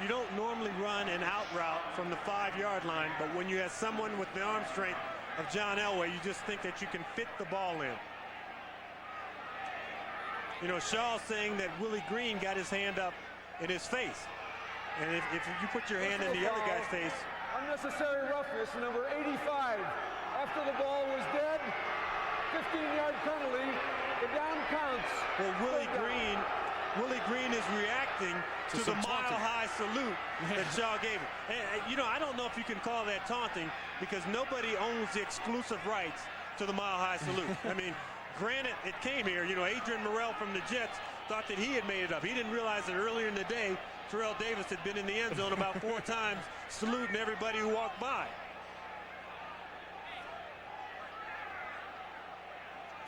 You don't normally run an out route from the 5-yard line, but when you have someone with the arm strength of John Elway, you just think that you can fit the ball in. You know, Shaw saying that Willie Green got his hand up in his face. And if you put your hand in the other guy's face. Unnecessary roughness, number 85. After the ball was dead, 15-yard penalty. The down counts. Well, Willie Green is reacting to the mile-high salute that Shaw gave him. And, you know, I don't know if you can call that taunting because nobody owns the exclusive rights to the mile-high salute. I mean, granted, it came here. You know, Adrian Morrell from the Jets thought that he had made it up. He didn't realize that earlier in the day, Terrell Davis had been in the end zone about 4 times, saluting everybody who walked by.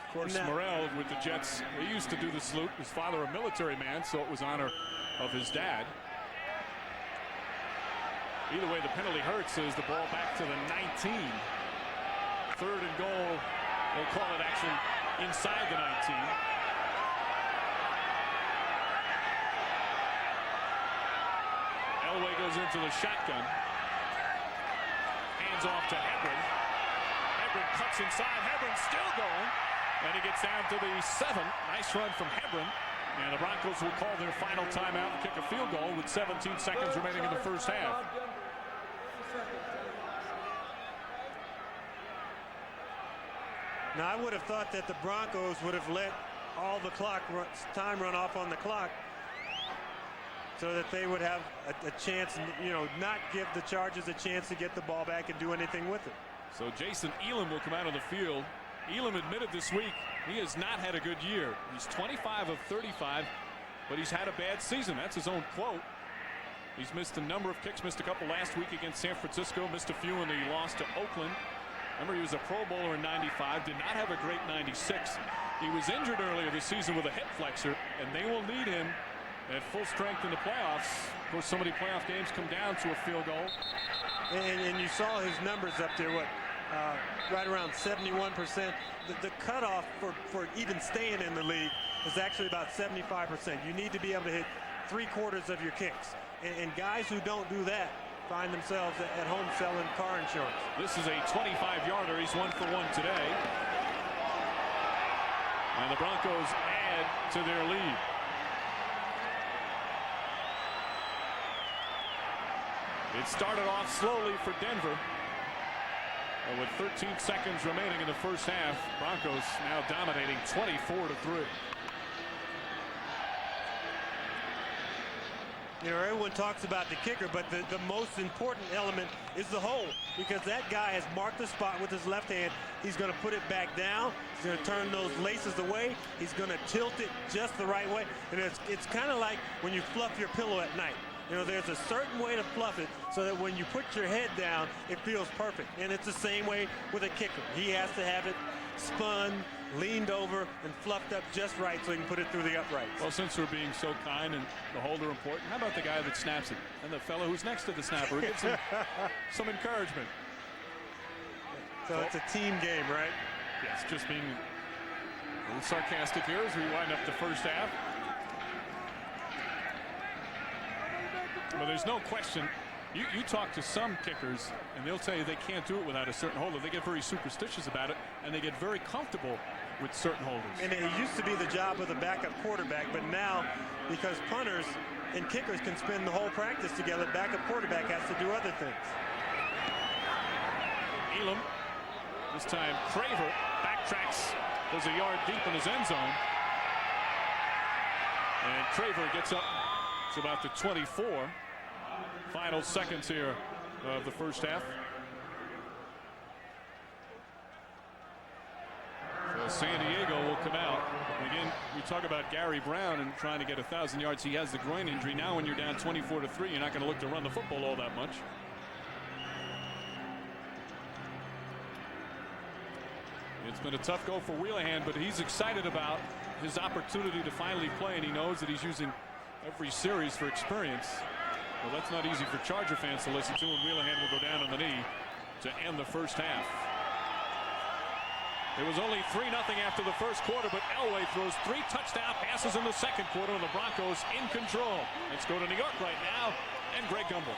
Of course, Morrell with the Jets, he used to do the salute. His father a military man, so it was honor of his dad. Either way, the penalty hurts as the ball back to the 19. 3rd and goal. They'll call it actually inside the 19. Elway goes goes into the shotgun. Hands off to Hebron. Hebron cuts inside. Hebron's still going. And he gets down to the 7. Nice run from Hebron. And the Broncos will call their final timeout and kick a field goal with 17 seconds remaining in the first half. Now, I would have thought that the Broncos would have let all the time run off on the clock so that they would have a chance, not give the Chargers a chance to get the ball back and do anything with it. So Jason Elam will come out on the field. Elam admitted this week he has not had a good year. He's 25 of 35, but he's had a bad season. That's his own quote. He's missed a number of kicks, missed a couple last week against San Francisco, missed a few in the loss to Oakland. Remember, he was a Pro Bowler in '95, did not have a great '96. He was injured earlier this season with a hip flexor, and they will need him at full strength in the playoffs. Of course, so many playoff games come down to a field goal. And you saw his numbers up there, right around 71%. The cutoff for even staying in the league is actually about 75%. You need to be able to hit 3/4 of your kicks. And guys who don't do that find themselves at home selling car insurance. This is a 25-yarder. He's 1 for 1 today. And the Broncos add to their lead. It started off slowly for Denver. And with 13 seconds remaining in the first half, Broncos now dominating 24-3. Everyone talks about the kicker, but the most important element is the hole, because that guy has marked the spot with his left hand. He's going to put it back down. He's going to turn those laces away. He's going to tilt it just the right way. And it's kind of like when you fluff your pillow at night. There's a certain way to fluff it so that when you put your head down, it feels perfect. And it's the same way with a kicker. He has to have it spun, leaned over, and fluffed up just right so he can put it through the uprights. Well, since we're being so kind and the holder important, how about the guy that snaps it and the fellow who's next to the snapper who gets some encouragement? So it's a team game, right? Yes, just being a little sarcastic here as we wind up the first half. But there's no question. You talk to some kickers, and they'll tell you they can't do it without a certain holder. They get very superstitious about it, and they get very comfortable with certain holders. And it used to be the job of the backup quarterback, but now, because punters and kickers can spend the whole practice together, backup quarterback has to do other things. Elam, this time Craver, backtracks, goes a yard deep in his end zone. And Craver gets up to about the 24. Final seconds here of the first half. So San Diego will come out. Again, we talk about Gary Brown and trying to get 1,000 yards. He has the groin injury. Now when you're down 24-3, you're not going to look to run the football all that much. It's been a tough go for Wheelahan, but he's excited about his opportunity to finally play, and he knows that he's using every series for experience. Well, that's not easy for Charger fans to listen to, and Wheelahan will go down on the knee to end the first half. It was only 3-0 after the first quarter, but Elway throws 3 touchdown passes in the second quarter, and the Broncos in control. Let's go to New York right now, and Greg Gumbel.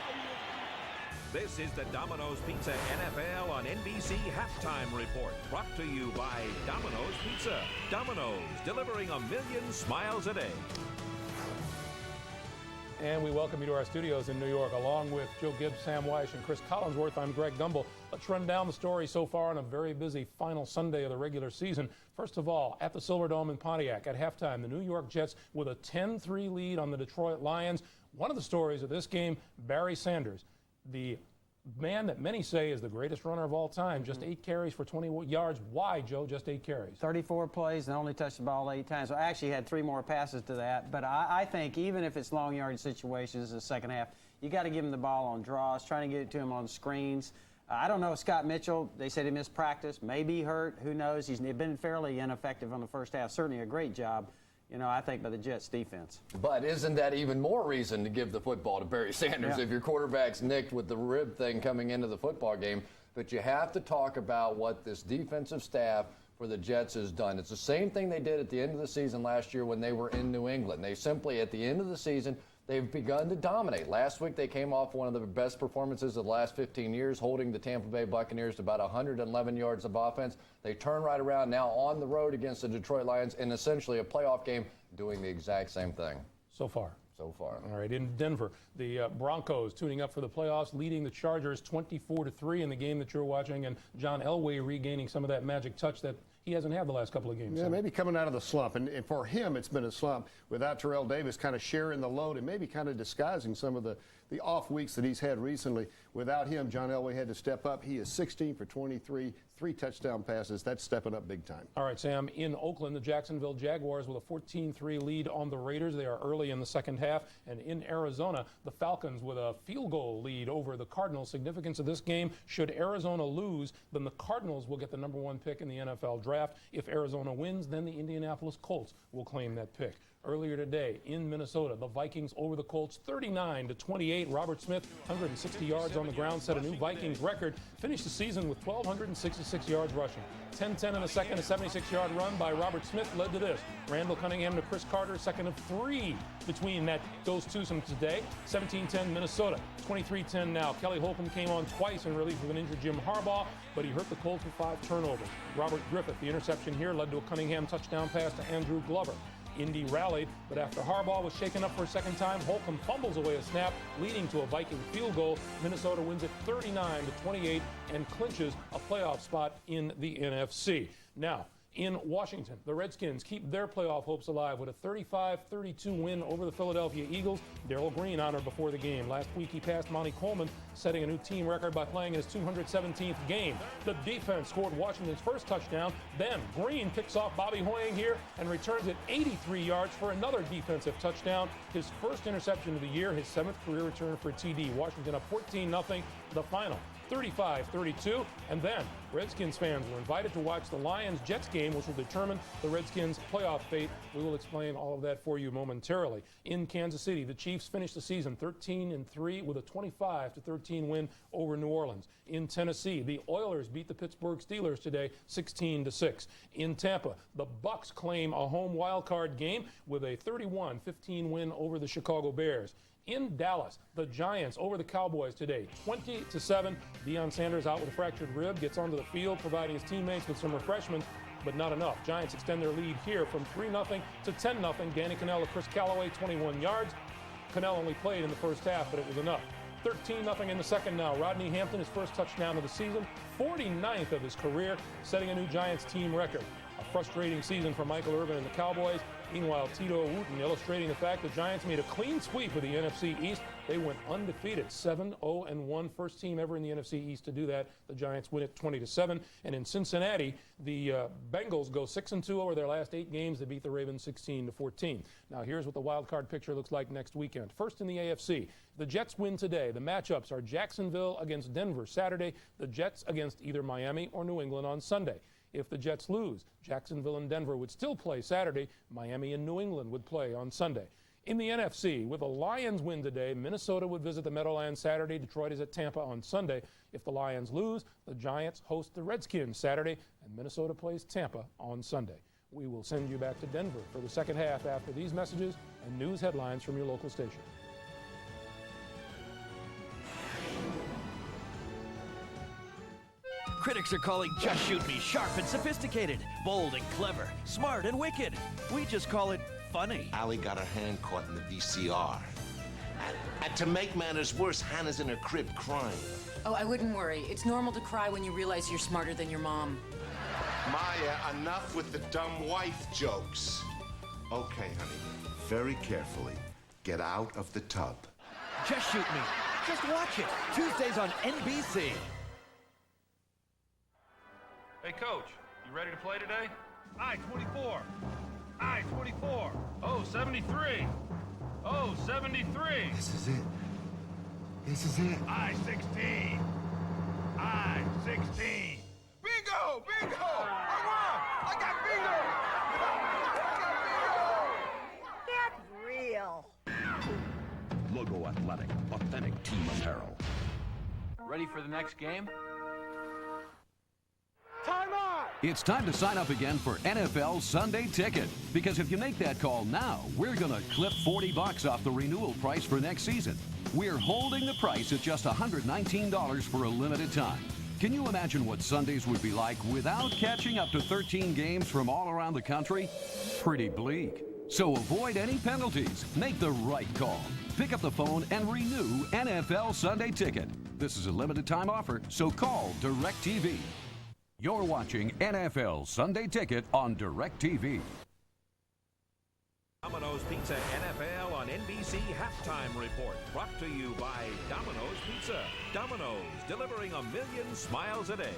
This is the Domino's Pizza NFL on NBC Halftime Report, brought to you by Domino's Pizza. Domino's, delivering 1 million smiles a day. And we welcome you to our studios in New York, along with Joe Gibbs, Sam Weish, and Chris Collinsworth. I'm Greg Gumbel. Let's run down the story so far on a very busy final Sunday of the regular season. First of all, at the Silverdome in Pontiac, at halftime, the New York Jets with a 10-3 lead on the Detroit Lions. One of the stories of this game, Barry Sanders, the man that many say is the greatest runner of all time, just 8 carries for 20 yards. Why, Joe, just 8 carries? 34 plays and only touched the ball 8 times. So actually had 3 more passes to that. But I think even if it's long yardage situations in the second half, you got to give him the ball on draws, trying to get it to him on screens. I don't know, Scott Mitchell, they said he missed practice, maybe hurt, who knows. He's been fairly ineffective on the first half. Certainly a great job, I think, by the Jets defense. But isn't that even more reason to give the football to Barry Sanders if your quarterback's nicked with the rib thing coming into the football game? But you have to talk about what this defensive staff for the Jets has done. It's the same thing they did at the end of the season last year when they were in New England. They simply, at the end of the season, they've begun to dominate. Last week, they came off one of the best performances of the last 15 years, holding the Tampa Bay Buccaneers to about 111 yards of offense. They turn right around now on the road against the Detroit Lions in essentially a playoff game, doing the exact same thing. So far. So far. All right, in Denver, the Broncos tuning up for the playoffs, leading the Chargers 24-3 in the game that you're watching, and John Elway regaining some of that magic touch that he hasn't had the last couple of games. Yeah, maybe coming out of the slump. And for him, it's been a slump without Terrell Davis kind of sharing the load and maybe kind of disguising some of the off weeks that he's had recently. Without him, John Elway had to step up. He is 16 for 23, 3 touchdown passes. That's stepping up big time. All right, Sam, in Oakland, the Jacksonville Jaguars with a 14-3 lead on the Raiders. They are early in the second half. And in Arizona, the Falcons with a field goal lead over the Cardinals. Significance of this game, should Arizona lose, then the Cardinals will get the #1 pick in the NFL draft. If Arizona wins, then the Indianapolis Colts will claim that pick. Earlier today in Minnesota, the Vikings over the Colts 39-28. Robert Smith, 160 yards on the ground, set a new Vikings record. Finished the season with 1,266 yards rushing. 10-10 in the second, a 76-yard run by Robert Smith led to this. Randall Cunningham to Chris Carter, second of 3 between those two today. 17-10 Minnesota, 23-10 now. Kelly Holcomb came on twice in relief of an injured Jim Harbaugh, but he hurt the Colts with 5 turnovers. Robert Griffith, the interception here, led to a Cunningham touchdown pass to Andrew Glover. Indy rallied, but after Harbaugh was shaken up for a second time, Holcomb fumbles away a snap, leading to a Viking field goal. Minnesota wins it 39-28 and clinches a playoff spot in the NFC. Now, in Washington, the Redskins keep their playoff hopes alive with a 35-32 win over the Philadelphia Eagles. Darrell Green honored before the game. Last week he passed Monty Coleman, setting a new team record by playing his 217th game. The defense scored Washington's first touchdown. Then Green picks off Bobby Hoying here and returns it 83 yards for another defensive touchdown. His first interception of the year, his 7th career return for a TD. Washington up 14-0, the final. 35-32, and then Redskins fans were invited to watch the Lions-Jets game, which will determine the Redskins' playoff fate. We will explain all of that for you momentarily. In Kansas City, the Chiefs finished the season 13-3 with a 25-13 win over New Orleans. In Tennessee, the Oilers beat the Pittsburgh Steelers today 16-6. In Tampa, the Bucs claim a home wild card game with a 31-15 win over the Chicago Bears. In Dallas, the Giants over the Cowboys today, 20-7. Deion Sanders out with a fractured rib, gets onto the field, providing his teammates with some refreshment, but not enough. Giants extend their lead here from 3-0 to 10-0. Danny Cannell to Chris Callaway, 21 yards. Cannell only played in the first half, but it was enough. 13-0 in the second now. Rodney Hampton, his first touchdown of the season, 49th of his career, setting a new Giants team record. A frustrating season for Michael Irvin and the Cowboys. Meanwhile, Tito Wooten illustrating the fact the Giants made a clean sweep of the NFC East. They went undefeated, 7-0-1, first team ever in the NFC East to do that. The Giants win it 20-7. And in Cincinnati, the Bengals go 6-2 over their last 8 games. They beat the Ravens 16-14. Now here's what the wild card picture looks like next weekend. First in the AFC, the Jets win today. The matchups are Jacksonville against Denver Saturday, the Jets against either Miami or New England on Sunday. If the Jets lose, Jacksonville and Denver would still play Saturday. Miami and New England would play on Sunday. In the NFC, with the Lions win today, Minnesota would visit the Meadowlands Saturday. Detroit is at Tampa on Sunday. If the Lions lose, the Giants host the Redskins Saturday, and Minnesota plays Tampa on Sunday. We will send you back to Denver for the second half after these messages and news headlines from your local station. Critics are calling Just Shoot Me sharp and sophisticated, bold and clever, smart and wicked. We just call it funny. Allie got her hand caught in the VCR. And to make matters worse, Hannah's in her crib crying. Oh, I wouldn't worry. It's normal to cry when you realize you're smarter than your mom. Maya, enough with the dumb wife jokes. Okay, honey, very carefully, get out of the tub. Just Shoot Me. Just watch it. Tuesdays on NBC. Hey, Coach, you ready to play today? I-24. I-24. Oh, 73. Oh, 73. This is it. This is it. I-16. I-16. Bingo! Bingo! I won! I got bingo! Get real. Logo Athletic, authentic team apparel. Ready for the next game? Time out! It's time to sign up again for NFL Sunday Ticket. Because if you make that call now, we're going to clip $40 off the renewal price for next season. We're holding the price at just $119 for a limited time. Can you imagine what Sundays would be like without catching up to 13 games from all around the country? Pretty bleak. So avoid any penalties. Make the right call. Pick up the phone and renew NFL Sunday Ticket. This is a limited time offer, so call DirecTV. You're watching NFL Sunday Ticket on DirecTV. Domino's Pizza NFL on NBC Halftime Report. Brought to you by Domino's Pizza. Domino's, delivering a million smiles a day.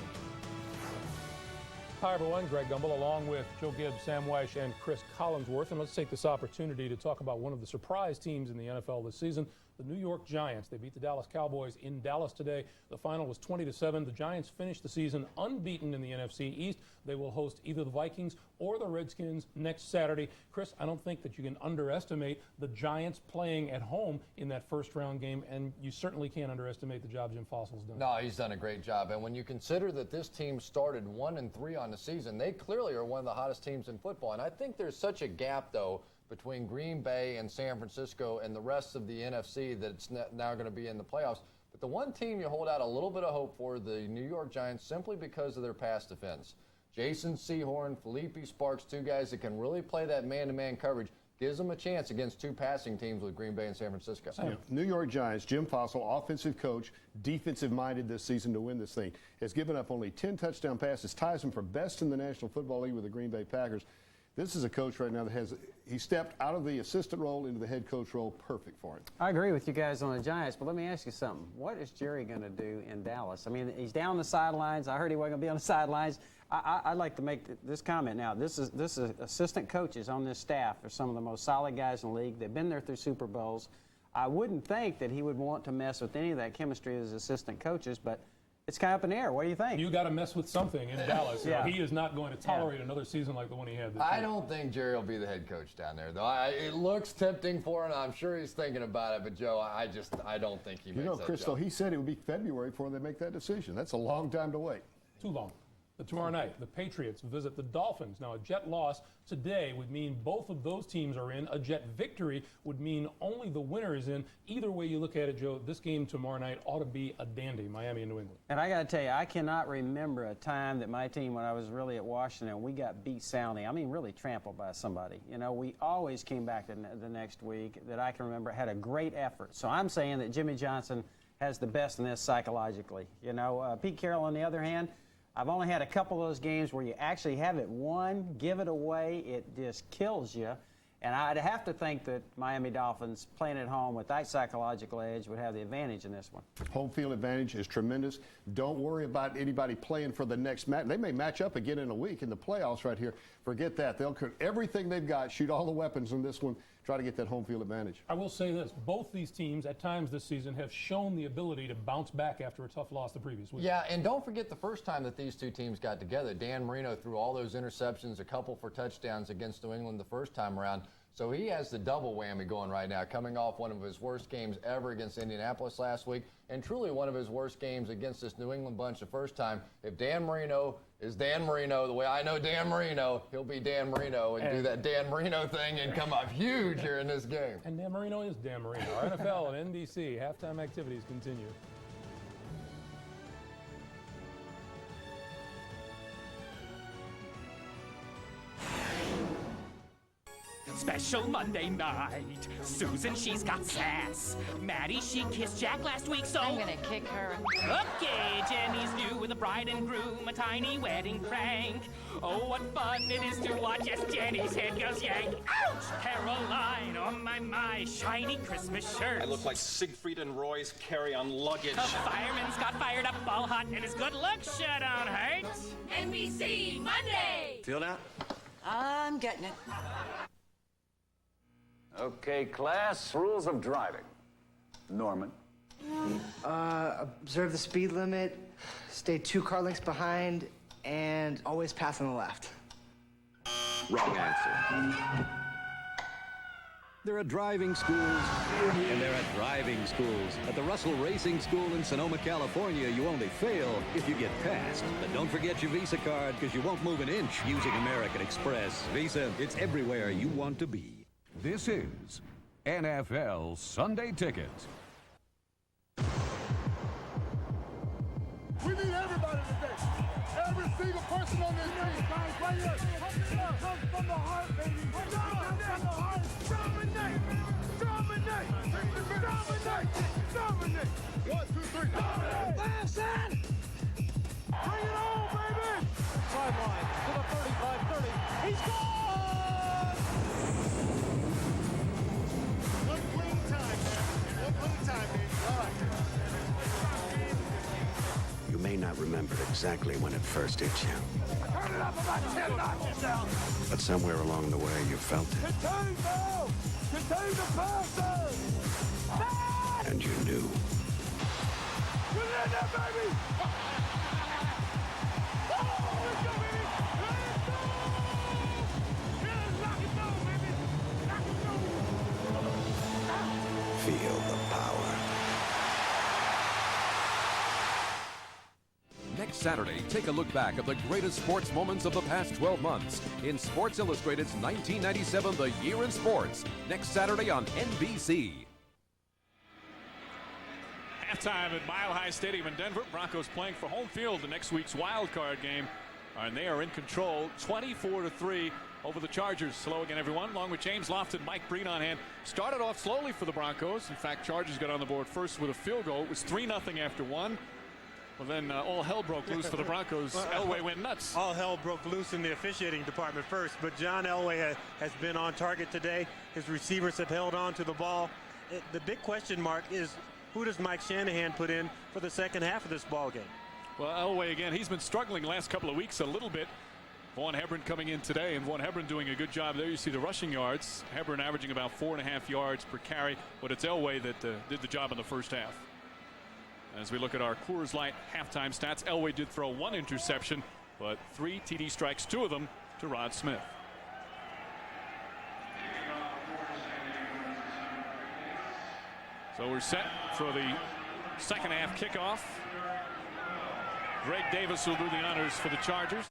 Hi, everyone. Greg Gumbel along with Joe Gibbs, Sam Weish, and Chris Collinsworth. And let's take this opportunity to talk about one of the surprise teams in the NFL this season, the New York Giants. They beat the Dallas Cowboys in Dallas today. The final was 20-7. The Giants finished the season unbeaten in the NFC East. They will host either the Vikings or the Redskins next Saturday. Chris, I don't think that you can underestimate the Giants playing at home in that first-round game, and you certainly can't underestimate the job Jim Fossil's done. No, he's done a great job. And when you consider that this team started 1-3 on the season, they clearly are one of the hottest teams in football. And I think there's such a gap, though, between Green Bay and San Francisco and the rest of the NFC that it's now going to be in the playoffs. But the one team you hold out a little bit of hope for, the New York Giants, simply because of their pass defense. Jason Sehorn, Felipe Sparks, two guys that can really play that man-to-man coverage, gives them a chance against two passing teams with Green Bay and San Francisco. Yeah. New York Giants, Jim Fossil, offensive coach, defensive-minded this season to win this thing, has given up only 10 touchdown passes, ties him for best in the National Football League with the Green Bay Packers. This is a coach right now that he stepped out of the assistant role into the head coach role. Perfect for him. I agree with you guys on the Giants, but let me ask you something. What is Jerry going to do in Dallas? I mean, he's down the sidelines. I heard he wasn't going to be on the sidelines. I'd like to make this comment now. This is assistant coaches on this staff are some of the most solid guys in the league. They've been there through Super Bowls. I wouldn't think that he would want to mess with any of that chemistry as assistant coaches, but it's kind of up in the air. What do you think? You got to mess with something in Dallas. Yeah. He is not going to tolerate another season like the one he had this year. I don't think Jerry will be the head coach down there, though. It looks tempting for him. I'm sure he's thinking about it, but Joe, I don't think he makes that job. Chris, though, he said it would be February before they make that decision. That's a long time to wait. Too long. Tomorrow night, the Patriots visit the Dolphins. Now, a Jet loss today would mean both of those teams are in. A Jet victory would mean only the winner is in. Either way you look at it, Joe, this game tomorrow night ought to be a dandy, Miami and New England. And I got to tell you, I cannot remember a time that my team, when I was really at Washington, we got beat soundly. I mean, really trampled by somebody. You know, we always came back the next week that I can remember had a great effort. So I'm saying that Jimmy Johnson has the best in this psychologically. You know, Pete Carroll, on the other hand, I've only had a couple of those games where you actually have it won, give it away, it just kills you. And I'd have to think that Miami Dolphins playing at home with that psychological edge would have the advantage in this one. Home field advantage is tremendous. Don't worry about anybody playing for the next match. They may match up again in a week in the playoffs right here. Forget that. They'll cut everything they've got, shoot all the weapons in this one, try to get that home field advantage. I will say this. Both these teams at times this season have shown the ability to bounce back after a tough loss the previous week. Yeah, and don't forget the first time that these two teams got together. Dan Marino threw all those interceptions, a couple for touchdowns against New England the first time around. So he has the double whammy going right now, coming off one of his worst games ever against Indianapolis last week, and truly one of his worst games against this New England bunch the first time. If Dan Marino is Dan Marino, the way I know Dan Marino, he'll be Dan Marino and do that Dan Marino thing and come up huge here in this game. And Dan Marino is Dan Marino. Our NFL and NBC halftime activities continue. Special Monday night. Susan, she's got sass. Maddie, she kissed Jack last week, so I'm gonna kick her. Okay, Jenny's new with a bride and groom, a tiny wedding prank. Oh, what fun it is to watch as Jenny's head goes yank. Ouch! Caroline, oh my, shiny Christmas shirt. I look like Siegfried and Roy's carry-on luggage. The fireman's got fired up, ball hot, and his good looks sure don't hurt. NBC Monday. Feel that? I'm getting it. Okay, class, rules of driving. Norman. Observe the speed limit, stay 2 car lengths behind, and always pass on the left. Wrong answer. There are driving schools, and there are driving schools. At the Russell Racing School in Sonoma, California, you only fail if you get passed. But don't forget your Visa card, because you won't move an inch using American Express. Visa, it's everywhere you want to be. This is NFL Sunday Ticket. We need everybody today. Every single person on this team. Guys, right here. Come from the heart, baby. Come from the heart. Dominate. Dominate. Dominate. Dominate. 1, 2, 3. Dominate. Listen. Bring it on, baby. Sideline to the 35-30. He's gone. One clean time, man. One clean time, baby. All right. You may not remember exactly when it first hit you. Turn it up about 10 notches down. But somewhere along the way, you felt it. Contain now! Contain the passes! And you knew. Put it in there, baby! Oh, let's go, baby! Let's go! Yeah, lock it down, baby! Lock it down! Feel the power. Next Saturday, take a look back at the greatest sports moments of the past 12 months in Sports Illustrated's 1997 The Year in Sports. Next Saturday on NBC. Halftime at Mile High Stadium in Denver. Broncos playing for home field the next week's wild card game. And they are in control 24-3 over the Chargers. Hello again, everyone. Along with James Lofton, Mike Breen on hand. Started off slowly for the Broncos. In fact, Chargers got on the board first with a field goal. It was 3-0 after one. Well, then all hell broke loose for the Broncos. Elway went nuts. All hell broke loose in the officiating department first, but John Elway has been on target today. His receivers have held on to the ball. The big question mark is, who does Mike Shanahan put in for the second half of this ball game? Well, Elway, again, he's been struggling the last couple of weeks a little bit. Vaughn Hebron coming in today, and Vaughn Hebron doing a good job there. You see the rushing yards. Hebron averaging about 4.5 yards per carry, but it's Elway that did the job in the first half. As we look at our Coors Light halftime stats, Elway did throw 1 interception, but 3 TD strikes, 2 of them to Rod Smith. So we're set for the second half kickoff. Greg Davis will do the honors for the Chargers.